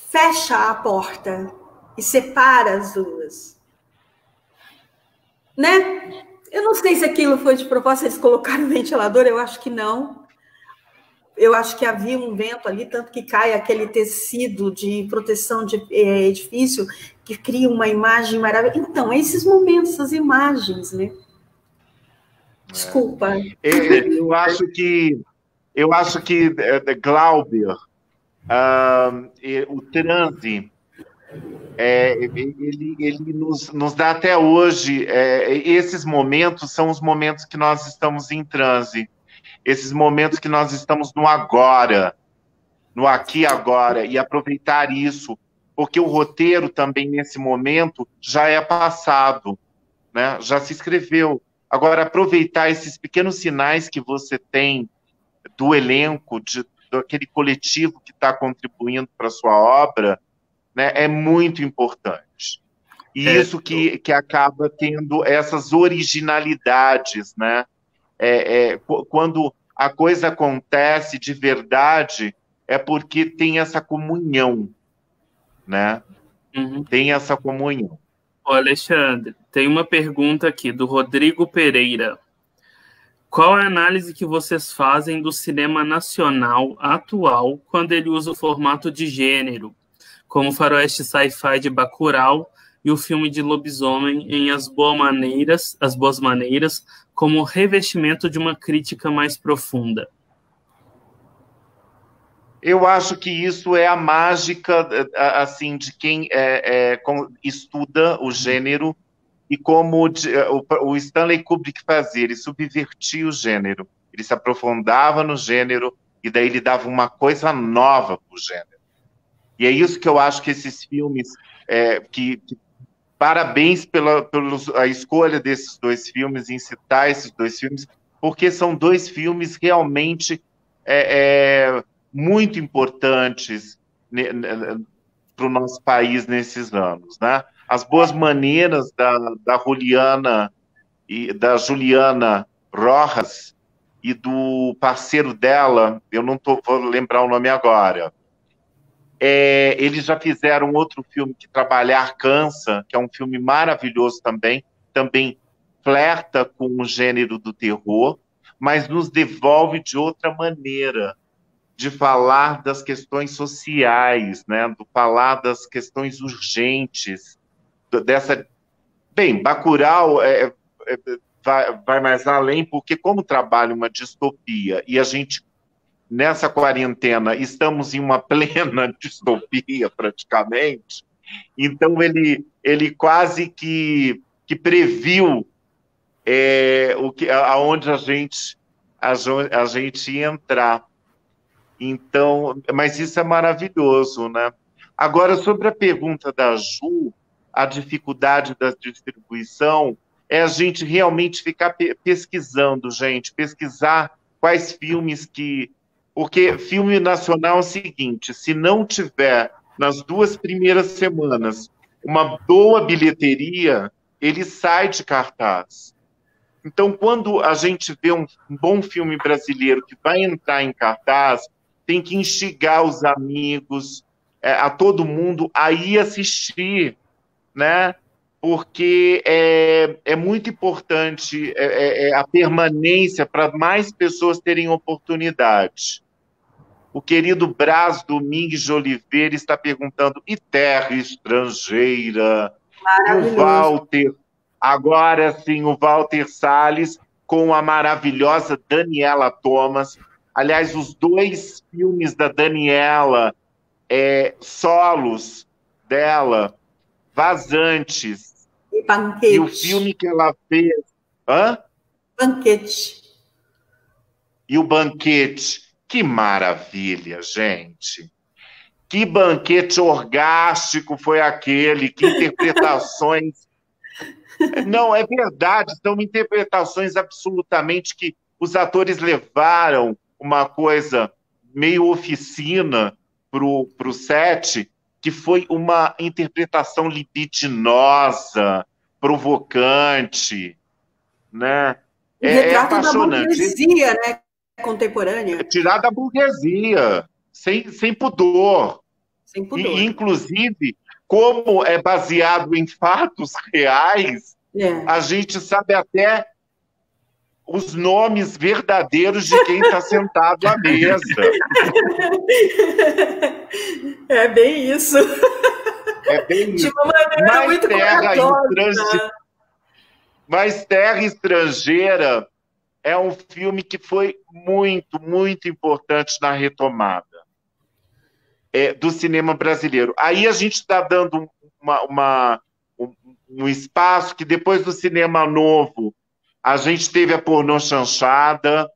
fecha a porta e separa as duas. Né? Eu não sei se aquilo foi de propósito, eles colocaram o ventilador, eu acho que não. Eu acho que havia um vento ali, tanto que cai aquele tecido de proteção de edifício, que cria uma imagem maravilhosa. Então, esses momentos, essas imagens, né? Desculpa. Eu acho que Glauber, o transe, ele nos dá até hoje, esses momentos são os momentos que nós estamos em transe. Esses momentos que nós estamos no agora, no aqui e agora, e aproveitar isso, porque o roteiro também, nesse momento, já é passado, né? Já se escreveu. Agora, aproveitar esses pequenos sinais que você tem do elenco, daquele coletivo que está contribuindo para a sua obra, né, é muito importante. E isso que acaba tendo essas originalidades, né? Quando a coisa acontece de verdade, é porque tem essa comunhão, né? Uhum. Tem essa comunhão. Ô, Alexandre, tem uma pergunta aqui do Rodrigo Pereira. Qual a análise que vocês fazem do cinema nacional atual quando ele usa o formato de gênero, como o faroeste sci-fi de Bacurau e o filme de lobisomem em As Boas Maneiras, como revestimento de uma crítica mais profunda? Eu acho que isso é a mágica, assim, de quem estuda o gênero, e como o Stanley Kubrick fazia, ele subvertia o gênero, ele se aprofundava no gênero, e daí ele dava uma coisa nova para o gênero. E é isso que eu acho que esses filmes que parabéns pela a escolha desses dois filmes, em citar esses dois filmes, porque são dois filmes realmente muito importantes para o nosso país nesses anos, né? As Boas Maneiras da Juliana e da Juliana Rojas e do parceiro dela, eu não vou lembrar o nome agora. Eles já fizeram outro filme, que Trabalhar Cansa, que é um filme maravilhoso também flerta com o gênero do terror, mas nos devolve de outra maneira, de falar das questões sociais, né? De falar das questões urgentes, Bem, Bacurau vai mais além, porque como trabalha uma distopia, e a gente, nessa quarentena, estamos em uma plena distopia, praticamente, então ele quase que previu aonde a gente ia entrar. Então, mas isso é maravilhoso, né? Agora, sobre a pergunta da Ju, a dificuldade da distribuição é a gente realmente ficar pesquisando, pesquisar quais filmes que... Porque filme nacional é o seguinte, se não tiver, nas 2 primeiras semanas, uma boa bilheteria, ele sai de cartaz. Então, quando a gente vê um bom filme brasileiro que vai entrar em cartaz, tem que instigar os amigos, a todo mundo a ir assistir, né? Porque é muito importante a permanência para mais pessoas terem oportunidade. O querido Brás Domingues de Oliveira está perguntando, e Terra Estrangeira? E o Walter, agora sim, o Walter Salles, com a maravilhosa Daniela Thomas. Aliás, os 2 filmes da Daniela, solos dela, Vazantes, e Banquete. E o filme que ela fez... Hã? Banquete. E o Banquete. Que maravilha, gente. Que banquete orgástico foi aquele, que interpretações... Não, é verdade, são interpretações absolutamente que os atores levaram uma coisa meio oficina para o set, que foi uma interpretação libidinosa, provocante, né? Retrato apaixonante. Da burguesia, né? Contemporânea. Tirar da burguesia, sem pudor. Sem pudor. E, inclusive, como é baseado em fatos reais, a gente sabe até os nomes verdadeiros de quem está sentado à mesa. É bem isso. É bem isso. De uma maneira muito Mas Terra Estrangeira é um filme que foi muito, muito importante na retomada do cinema brasileiro. Aí a gente está dando um espaço que, depois do cinema novo, a gente teve a pornô chanchada,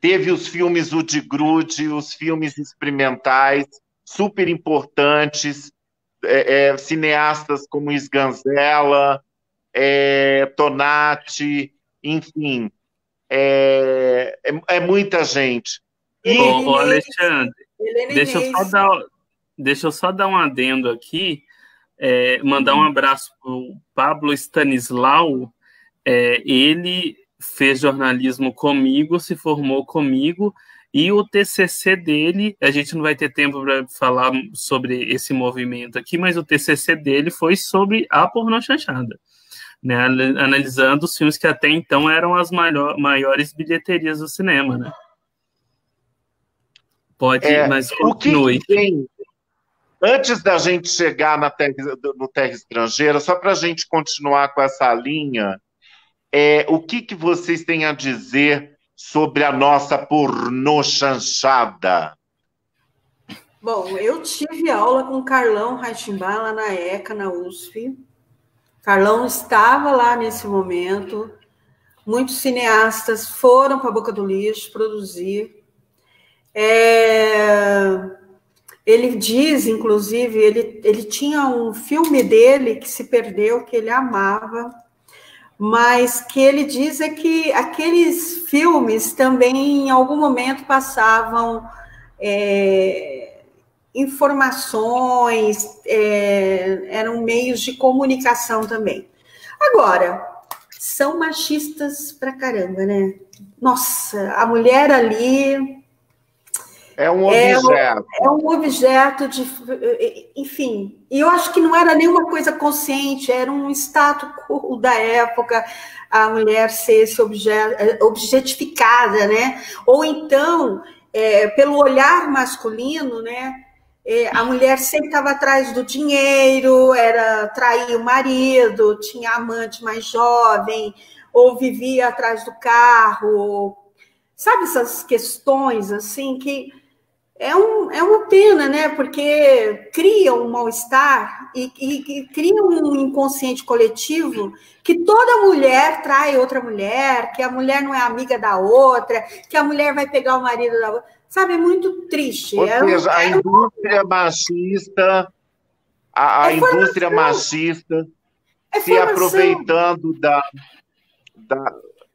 teve os filmes Udigrude, os filmes experimentais, super importantes, cineastas como Sganzella, Tonati, enfim, muita gente. Ô, Alexandre, deixa eu só dar um adendo aqui, mandar um abraço para o Pablo Stanislau. Ele fez jornalismo comigo, se formou comigo, e o TCC dele, a gente não vai ter tempo para falar sobre esse movimento aqui, mas o TCC dele foi sobre a pornô chanchada, né, analisando os filmes que até então eram as maiores bilheterias do cinema, né? Mas continue. Antes da gente chegar no Terra Estrangeira, só para a gente continuar com essa linha, o que vocês têm a dizer sobre a nossa pornô chanchada? Bom, eu tive aula com Carlão Reichenbach lá na ECA, na USP. Carlão estava lá nesse momento. Muitos cineastas foram para a Boca do Lixo produzir. Ele diz, inclusive, ele tinha um filme dele que se perdeu, que ele amava, mas que ele diz é que aqueles filmes também, em algum momento, passavam informações, eram meios de comunicação também. Agora, são machistas pra caramba, né? Nossa, a mulher ali... É um objeto. É um objeto de... Enfim, e eu acho que não era nenhuma coisa consciente, era um status quo da época, a mulher ser esse objeto, objetificada, né? Ou então, pelo olhar masculino, né? A mulher sempre estava atrás do dinheiro, traía o marido, tinha amante mais jovem, ou vivia atrás do carro. Sabe essas questões, assim, que... É uma pena, né? Porque cria um mal-estar e cria um inconsciente coletivo que toda mulher trai outra mulher, que a mulher não é amiga da outra, que a mulher vai pegar o marido da outra. Sabe, é muito triste. Ou seja, a indústria machista, a indústria machista se aproveitando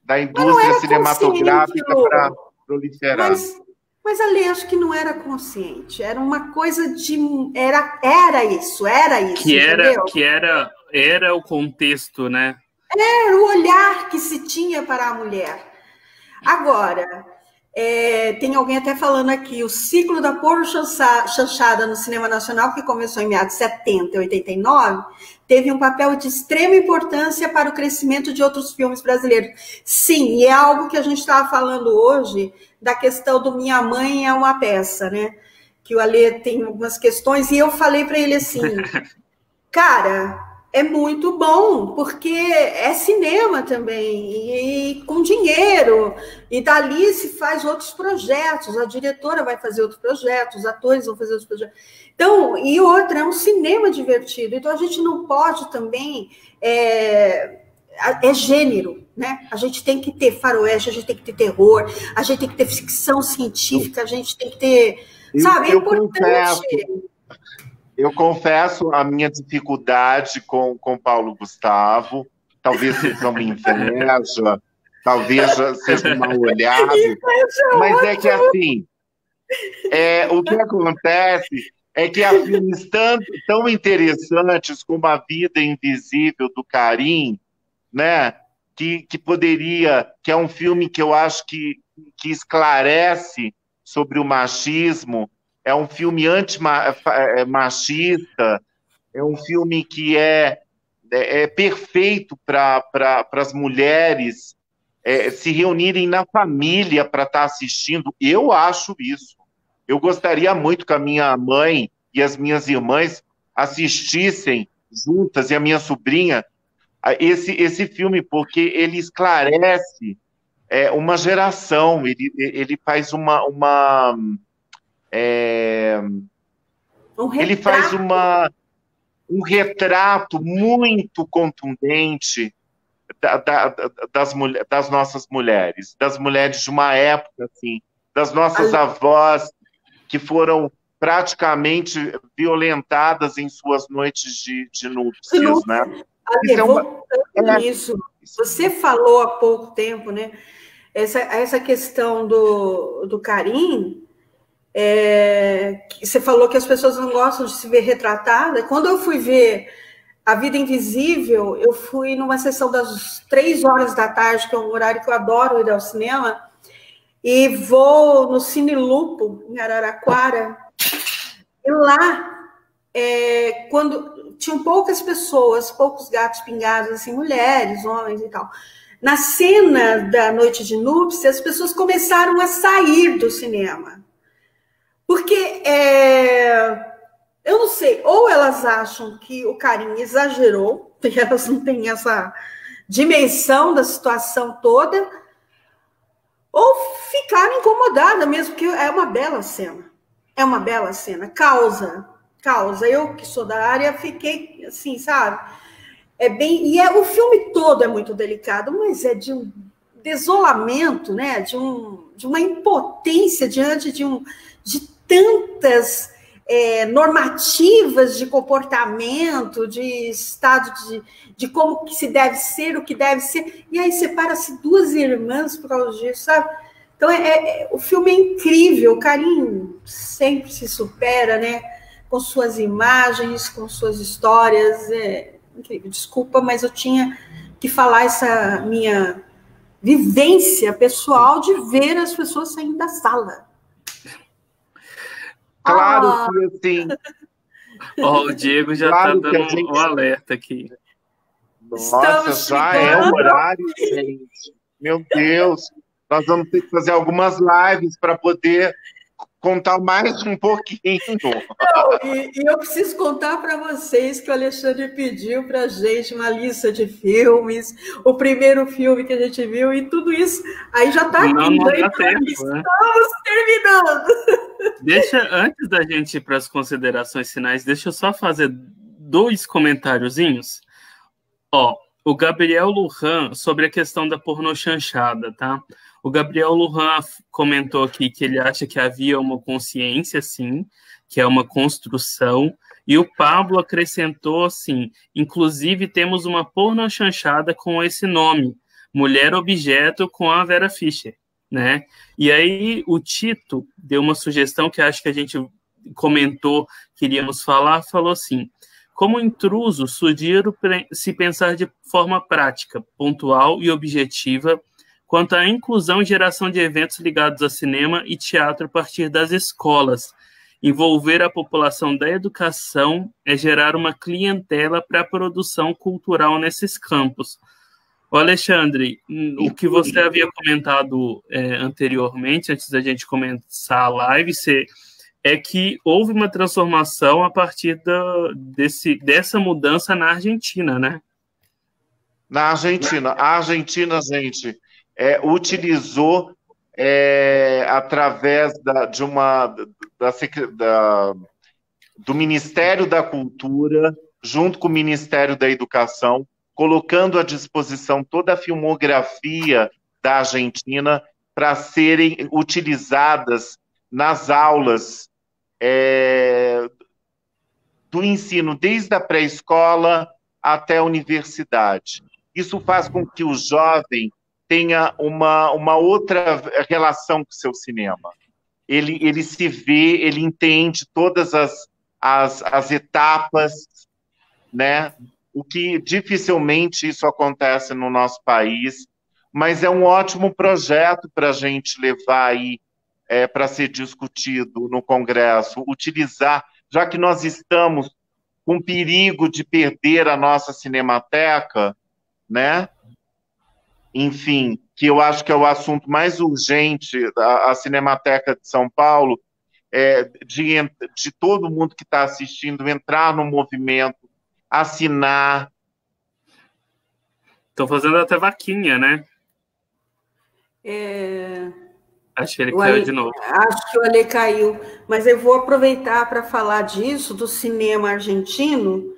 da indústria cinematográfica para proliferar. Mas ali acho que não era consciente, era uma coisa de... Era isso, entendeu? Era o contexto, né? Era o olhar que se tinha para a mulher. Agora, tem alguém até falando aqui, o ciclo da porno-chanchada no cinema nacional, que começou em meados de 70 e 89, teve um papel de extrema importância para o crescimento de outros filmes brasileiros. Sim, e é algo que a gente estava falando hoje, da questão do Minha Mãe é uma Peça, né? Que o Alê tem algumas questões, e eu falei para ele assim, cara, é muito bom, porque é cinema também, e com dinheiro, e dali se faz outros projetos, a diretora vai fazer outros projetos, os atores vão fazer outros projetos. Então, e outra, é um cinema divertido, então a gente não pode também... É gênero, né? A gente tem que ter faroeste, a gente tem que ter terror, a gente tem que ter ficção científica, a gente tem que ter... Sabe, é importante... Eu confesso a minha dificuldade com Paulo Gustavo, talvez seja uma inveja, talvez seja um mal olhado, mas é que assim, o que acontece é que há filmes tão interessantes como A Vida Invisível do Karim, né? Que é um filme que eu acho que esclarece sobre o machismo, é um filme anti-machista, é um filme que é perfeito para as mulheres se reunirem na família para estar assistindo. Eu acho isso. Eu gostaria muito que a minha mãe e as minhas irmãs assistissem juntas, e a minha sobrinha, esse filme, porque ele esclarece uma geração, ele faz ele faz um retrato muito contundente das nossas mulheres, das mulheres de uma época, assim, das nossas avós que foram praticamente violentadas em suas noites de núpcias, né? Voltando nisso, você falou há pouco tempo, né? Essa questão do Karim, você falou que as pessoas não gostam de se ver retratada. Quando eu fui ver A Vida Invisível, eu fui numa sessão das 3 horas da tarde, que é um horário que eu adoro ir ao cinema, e vou no Cine Lupo, em Araraquara, e lá, quando tinham poucas pessoas, poucos gatos pingados, assim, mulheres, homens e tal. Na cena da noite de núpcias, as pessoas começaram a sair do cinema. Porque, eu não sei, ou elas acham que o Karim exagerou, porque elas não têm essa dimensão da situação toda, ou ficaram incomodadas mesmo, porque é uma bela cena. É uma bela cena. Causa. Eu, que sou da área, fiquei assim, sabe? O filme todo é muito delicado, mas é de um desolamento, né? De uma impotência diante de tantas normativas de comportamento, de estado de como que se deve ser, o que deve ser, e aí separa-se duas irmãs por causa disso, sabe? Então, o filme é incrível, o Karim sempre se supera, né? Com suas imagens, com suas histórias, é incrível. Desculpa, mas eu tinha que falar essa minha vivência pessoal de ver as pessoas saindo da sala. Claro que assim. O Diego já está dando o alerta aqui. Nossa, já é o horário, gente. Meu Deus, nós vamos ter que fazer algumas lives para poder contar mais um pouquinho. Não, e eu preciso contar para vocês que o Alexandre pediu para a gente uma lista de filmes, o primeiro filme que a gente viu, e tudo isso aí já está aqui. Não dá tempo, Estamos terminando. Antes da gente ir para as considerações finais, deixa eu só fazer 2 comentáriozinhos. O Gabriel Lujan, sobre a questão da pornochanchada, tá? O Gabriel Lujan comentou aqui que ele acha que havia uma consciência, sim, que é uma construção, e o Pablo acrescentou assim, inclusive temos uma pornochanchada com esse nome, Mulher Objeto, com a Vera Fischer, né? E aí o Tito deu uma sugestão que acho que a gente comentou, queríamos falar, falou assim: como intruso, sugiro se pensar de forma prática, pontual e objetiva quanto à inclusão e geração de eventos ligados a cinema e teatro a partir das escolas. Envolver a população da educação é gerar uma clientela para a produção cultural nesses campos. Alexandre, o que você havia comentado anteriormente, antes da gente começar a live, é que houve uma transformação a partir dessa mudança na Argentina, né? Na Argentina. A Argentina, gente, utilizou, através do Ministério da Cultura, junto com o Ministério da Educação, colocando à disposição toda a filmografia da Argentina para serem utilizadas nas aulas do ensino, desde a pré-escola até a universidade. Isso faz com que o jovem tenha uma outra relação com o seu cinema. Ele se vê, ele entende todas as etapas, né? O que dificilmente isso acontece no nosso país, mas é um ótimo projeto para a gente levar aí para ser discutido no Congresso, utilizar, já que nós estamos com perigo de perder a nossa cinemateca, né? Enfim, que eu acho que é o assunto mais urgente, a Cinemateca de São Paulo, de todo mundo que está assistindo entrar no movimento, assinar. Estão fazendo até vaquinha, né? Acho que ele caiu de novo. Acho que o Ale caiu, mas eu vou aproveitar para falar disso, do cinema argentino,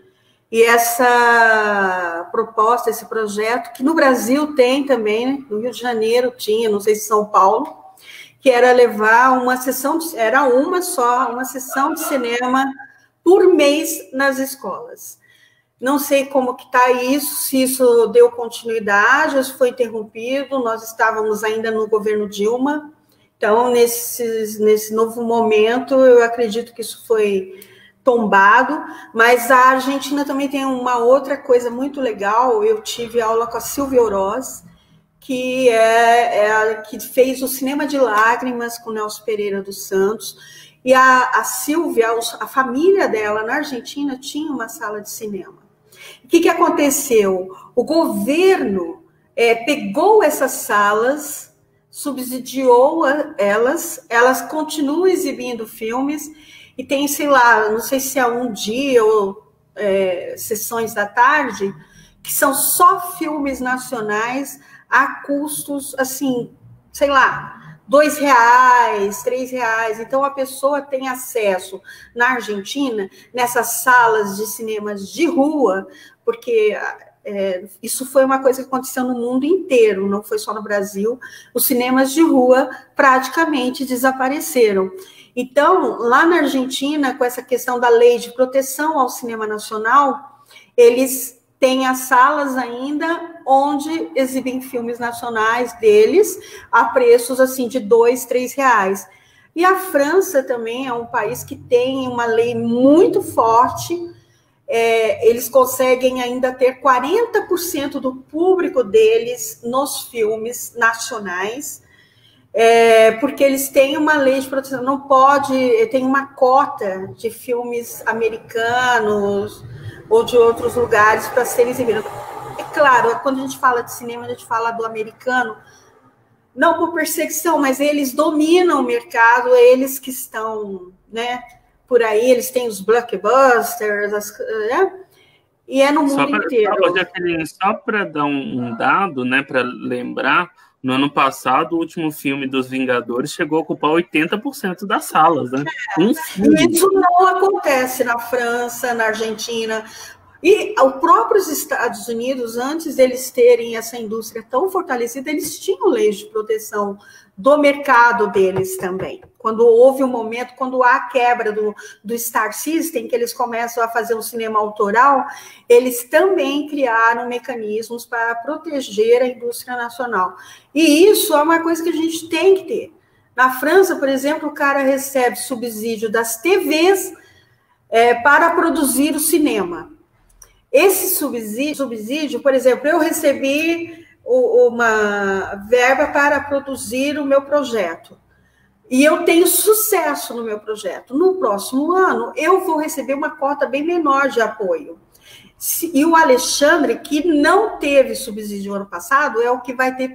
e essa proposta, esse projeto, que no Brasil tem também, né? No Rio de Janeiro tinha, não sei se São Paulo, que era levar uma sessão, uma sessão de cinema por mês nas escolas. Não sei como que está isso, se isso deu continuidade, ou se foi interrompido, nós estávamos ainda no governo Dilma, então, nesse novo momento, eu acredito que isso foi tombado, mas a Argentina também tem uma outra coisa muito legal. Eu tive aula com a Silvia Oroz, que que fez o Cinema de Lágrimas com Nelson Pereira dos Santos, e a Silvia, a família dela na Argentina tinha uma sala de cinema. O que aconteceu? O governo pegou essas salas, subsidiou elas continuam exibindo filmes, e tem, sei lá, não sei se é um dia ou sessões da tarde, que são só filmes nacionais a custos, assim, sei lá, R$2, R$3. Então, a pessoa tem acesso, na Argentina, nessas salas de cinemas de rua, porque Isso foi uma coisa que aconteceu no mundo inteiro, não foi só no Brasil. Os cinemas de rua praticamente desapareceram. Então, lá na Argentina, com essa questão da lei de proteção ao cinema nacional, eles têm as salas ainda onde exibem filmes nacionais deles a preços assim de R$2, R$3. E a França também é um país que tem uma lei muito forte. Eles conseguem ainda ter 40% do público deles nos filmes nacionais, porque eles têm uma lei de proteção, não pode, tem uma cota de filmes americanos ou de outros lugares para serem exibidos. É claro, quando a gente fala de cinema, a gente fala do americano, não por perseguição, mas eles dominam o mercado, eles que estão, né, por aí, eles têm os blockbusters, e é no mundo inteiro. Só para dar um dado, né, para lembrar, no ano passado, o último filme dos Vingadores chegou a ocupar 80% das salas, né? E isso não acontece na França, na Argentina. E os próprios Estados Unidos, antes deles terem essa indústria tão fortalecida, eles tinham leis de proteção do mercado deles também. Quando houve um momento, quando há a quebra do Star System, que eles começam a fazer um cinema autoral, eles também criaram mecanismos para proteger a indústria nacional. E isso é uma coisa que a gente tem que ter. Na França, por exemplo, o cara recebe subsídio das TVs para produzir o cinema. Esse subsídio, por exemplo, eu recebi uma verba para produzir o meu projeto. E eu tenho sucesso no meu projeto. No próximo ano, eu vou receber uma cota bem menor de apoio. E o Alexandre, que não teve subsídio no ano passado, é o que vai ter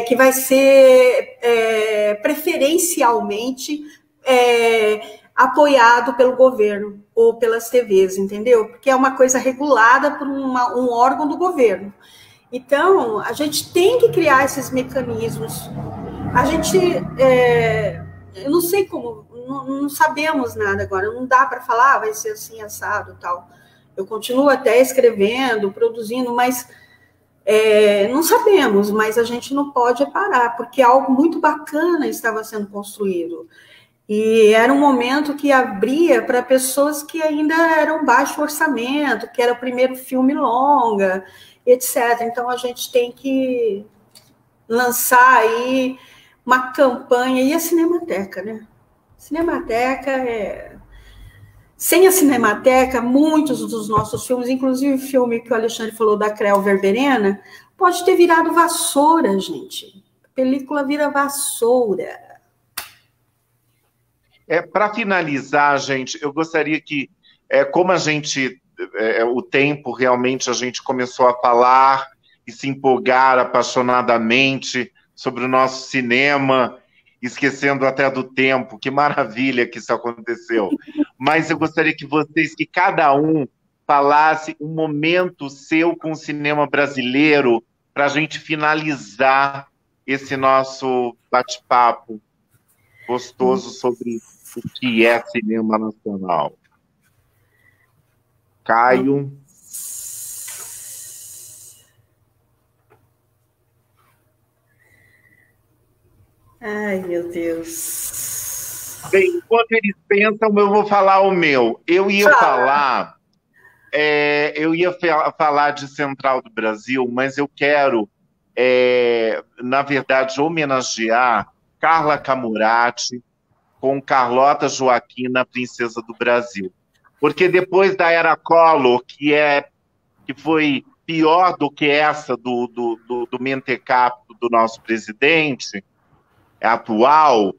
que vai ser preferencialmente apoiado pelo governo ou pelas TVs, entendeu? Porque é uma coisa regulada por um órgão do governo. Então, a gente tem que criar esses mecanismos. A gente, eu não sei como, não sabemos nada agora, não dá para falar, vai ser assim, assado, tal. Eu continuo até escrevendo, produzindo, mas não sabemos, mas a gente não pode parar, porque algo muito bacana estava sendo construído. E era um momento que abria para pessoas que ainda eram baixo orçamento, que era o primeiro filme longa, etc. Então, a gente tem que lançar aí uma campanha. E a Cinemateca, né? Cinemateca Sem a Cinemateca, muitos dos nossos filmes, inclusive o filme que o Alexandre falou da Creu Verberena, pode ter virado vassoura, gente. A película vira vassoura. Para finalizar, gente, eu gostaria que, como a gente, o tempo realmente a gente começou a falar e se empolgar apaixonadamente sobre o nosso cinema, esquecendo até do tempo, que maravilha que isso aconteceu. Mas eu gostaria que cada um falasse um momento seu com o cinema brasileiro para a gente finalizar esse nosso bate-papo gostoso sobre o que é cinema nacional. Caio. Ai, meu Deus. Bem, enquanto eles pensam, eu vou falar o meu. Eu ia falar de Central do Brasil, mas eu quero, na verdade, homenagear Carla Camurati com Carlota Joaquina, Princesa do Brasil. Porque depois da Era Collor, que foi pior do que essa do mentecapto do nosso presidente atual,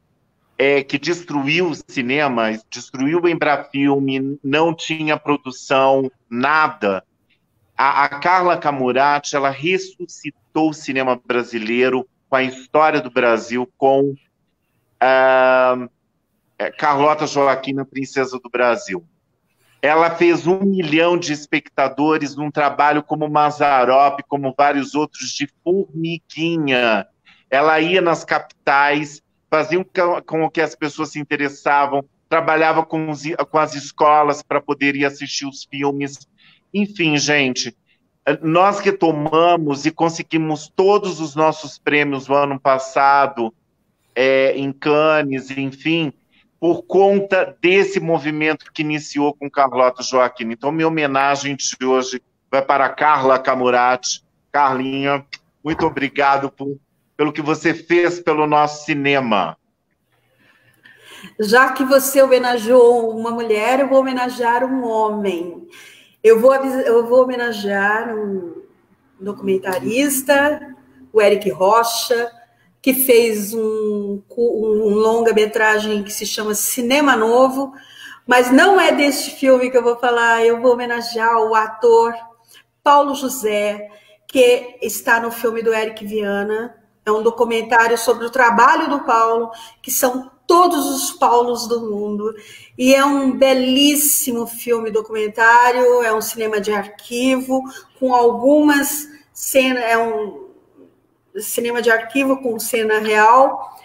que destruiu o cinema, destruiu o Embrafilme, não tinha produção, nada. A Carla Camurati, ela ressuscitou o cinema brasileiro com a história do Brasil, com Carlota Joaquina, Princesa do Brasil. Ela fez 1 milhão de espectadores num trabalho como Mazzaropi, como vários outros, de formiguinha. Ela ia nas capitais, fazia com que as pessoas se interessavam, trabalhava com as escolas para poder ir assistir os filmes. Enfim, gente, Nós que tomamos e conseguimos todos os nossos prêmios no ano passado, em Cannes, enfim, por conta desse movimento que iniciou com Carlota Joaquim. Então, minha homenagem de hoje vai para Carla Camurati. Carlinha, muito obrigado pelo que você fez pelo nosso cinema. Já que você homenageou uma mulher, eu vou homenagear um homem. Eu vou homenagear um documentarista, o Eric Rocha, que fez um longa-metragem que se chama Cinema Novo, mas não é deste filme que eu vou falar. Eu vou homenagear o ator Paulo José, que está no filme do Eric Viana. É um documentário sobre o trabalho do Paulo, que são todos os Paulos do mundo, e é um belíssimo filme documentário, é um cinema de arquivo, com algumas cenas, é um cinema de arquivo com cena real,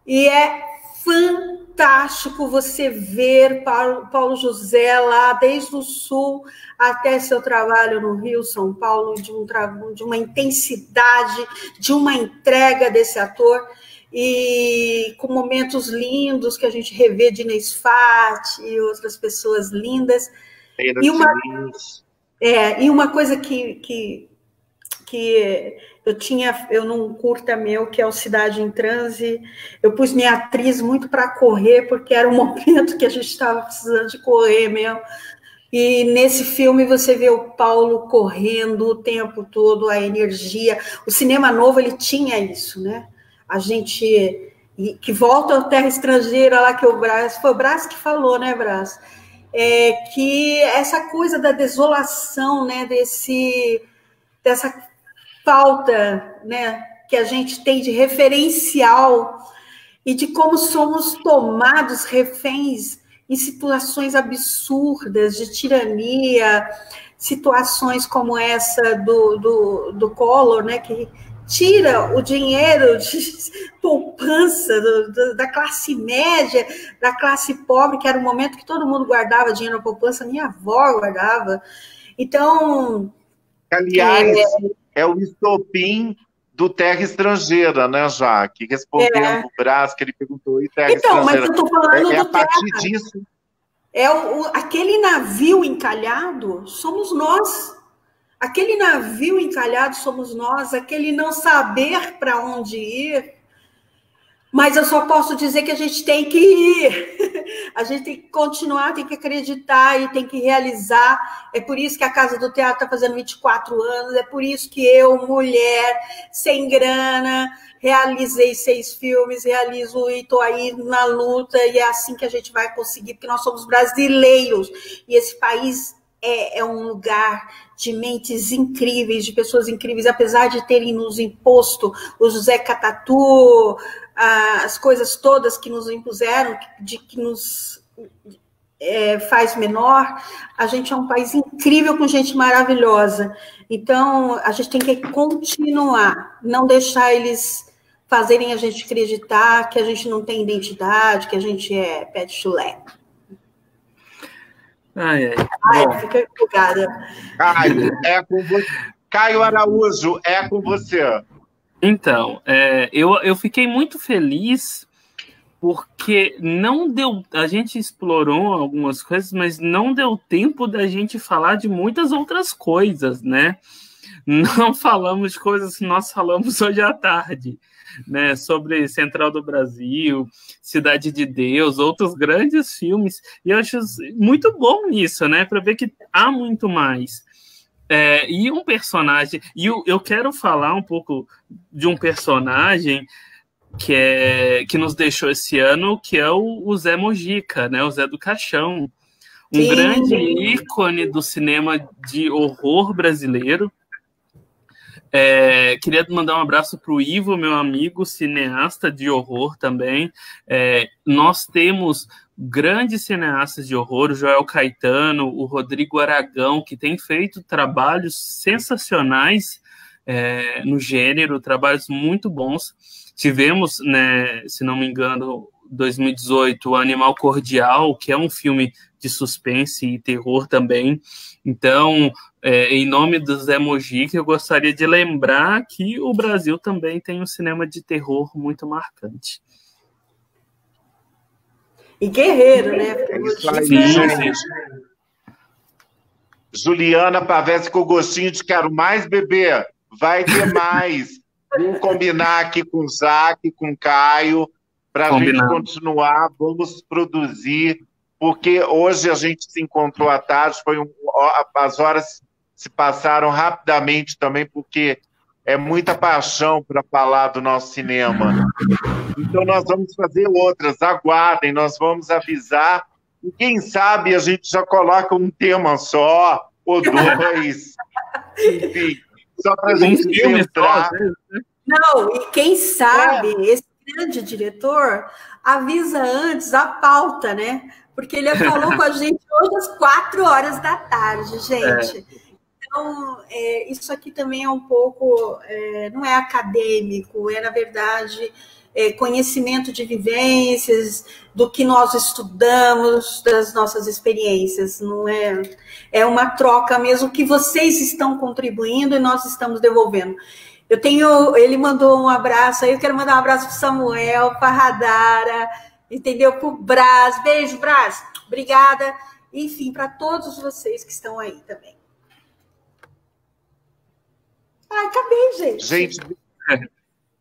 e é fantástico você ver Paulo José lá, desde o Sul até seu trabalho no Rio, São Paulo, de uma intensidade, de uma entrega desse ator, e com momentos lindos que a gente revê de Inês Fati e outras pessoas lindas. E uma coisa que eu num curta meu, que é o Cidade em Transe, eu pus minha atriz muito para correr, porque era um momento que a gente estava precisando de correr mesmo. E nesse filme você vê o Paulo correndo o tempo todo, a energia. O Cinema Novo, ele tinha isso, né? A gente que volta à terra estrangeira lá, que o Brás, foi o Brás que falou, né, Brás? Que essa coisa da desolação, né, dessa falta, né, que a gente tem de referencial e de como somos tomados reféns em situações absurdas de tirania, situações como essa do Collor, né, que tira o dinheiro de poupança da classe média, da classe pobre, que era o momento que todo mundo guardava dinheiro na poupança, minha avó guardava. Então... Aliás, é o estopim do Terra Estrangeira, né, Jaque? Respondendo o Brás, que ele perguntou, e Terra Estrangeira? Mas eu estou falando do a partir disso... aquele navio encalhado somos nós. Aquele navio encalhado somos nós, aquele não saber para onde ir. Mas eu só posso dizer que a gente tem que ir. A gente tem que continuar, tem que acreditar e tem que realizar. É por isso que a Casa do Teatro está fazendo 24 anos, é por isso que eu, mulher, sem grana, realizei 6 filmes, realizo e estou aí na luta, e é assim que a gente vai conseguir, porque nós somos brasileiros, e esse país é um lugar de mentes incríveis, de pessoas incríveis, apesar de terem nos imposto o José Catatu, as coisas todas que nos impuseram, de que nos faz menor, a gente é um país incrível, com gente maravilhosa. Então, a gente tem que continuar, não deixar eles fazerem a gente acreditar que a gente não tem identidade, que a gente é pé de chulé. Fica empolgada. Caio, é com você. Caio Araújo, é com você. Então, eu fiquei muito feliz porque não deu... A gente explorou algumas coisas, mas não deu tempo da gente falar de muitas outras coisas, né? Não falamos de coisas que nós falamos hoje à tarde, né, sobre Central do Brasil, Cidade de Deus, outros grandes filmes, e eu acho muito bom isso, né, para ver que há muito mais. E um personagem, e eu quero falar um pouco de um personagem que nos deixou esse ano, que é o Zé Mojica, né, o Zé do Caixão, um grande ícone do cinema de horror brasileiro. Queria mandar um abraço para o Ivo, meu amigo, cineasta de horror também. Nós temos grandes cineastas de horror, o Joel Caetano, o Rodrigo Aragão, que tem feito trabalhos sensacionais no gênero, trabalhos muito bons. Tivemos, né, se não me engano, 2018, Animal Cordial, que é um filme de suspense e terror também. Então, em nome do Zé Mojica, eu gostaria de lembrar que o Brasil também tem um cinema de terror muito marcante. E guerreiro, né? Sim. Juliana Pavese com gostinho de quero mais, bebê. Vai ter mais. Vou combinar aqui com o Zac, com o Caio, para a gente continuar. Vamos produzir, porque hoje a gente se encontrou à tarde, as horas se passaram rapidamente também, porque é muita paixão para falar do nosso cinema. Então nós vamos fazer outras, aguardem, nós vamos avisar, e quem sabe a gente já coloca um tema só, ou dois, enfim, só para a gente entrar. Não, e quem sabe, esse grande diretor avisa antes a pauta, né? Porque ele falou com a gente hoje às 4 horas da tarde, gente. Então, isso aqui também é um pouco, não é acadêmico, na verdade, conhecimento de vivências, do que nós estudamos, das nossas experiências, não é? É uma troca mesmo que vocês estão contribuindo e nós estamos devolvendo. Ele mandou um abraço, aí eu quero mandar um abraço para o Samuel, para a Radara, entendeu? Para o Brás, beijo, Brás, obrigada, enfim, para todos vocês que estão aí também. Acabei, gente. Gente,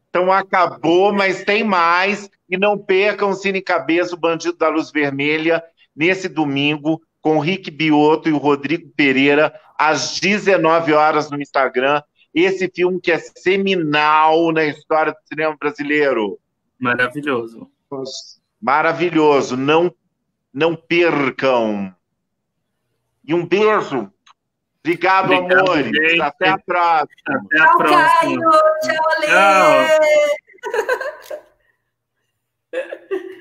então acabou, mas tem mais. E não percam o Cine Cabeça, o Bandido da Luz Vermelha, nesse domingo, com o Rick Biotto e o Rodrigo Pereira, às 19 horas no Instagram. Esse filme que é seminal na história do cinema brasileiro. Maravilhoso. Maravilhoso. Não percam. E um beijo. Obrigado, amores. Gente. Até a próxima. Até a próxima. Caio. Tchau, Lê. Tchau.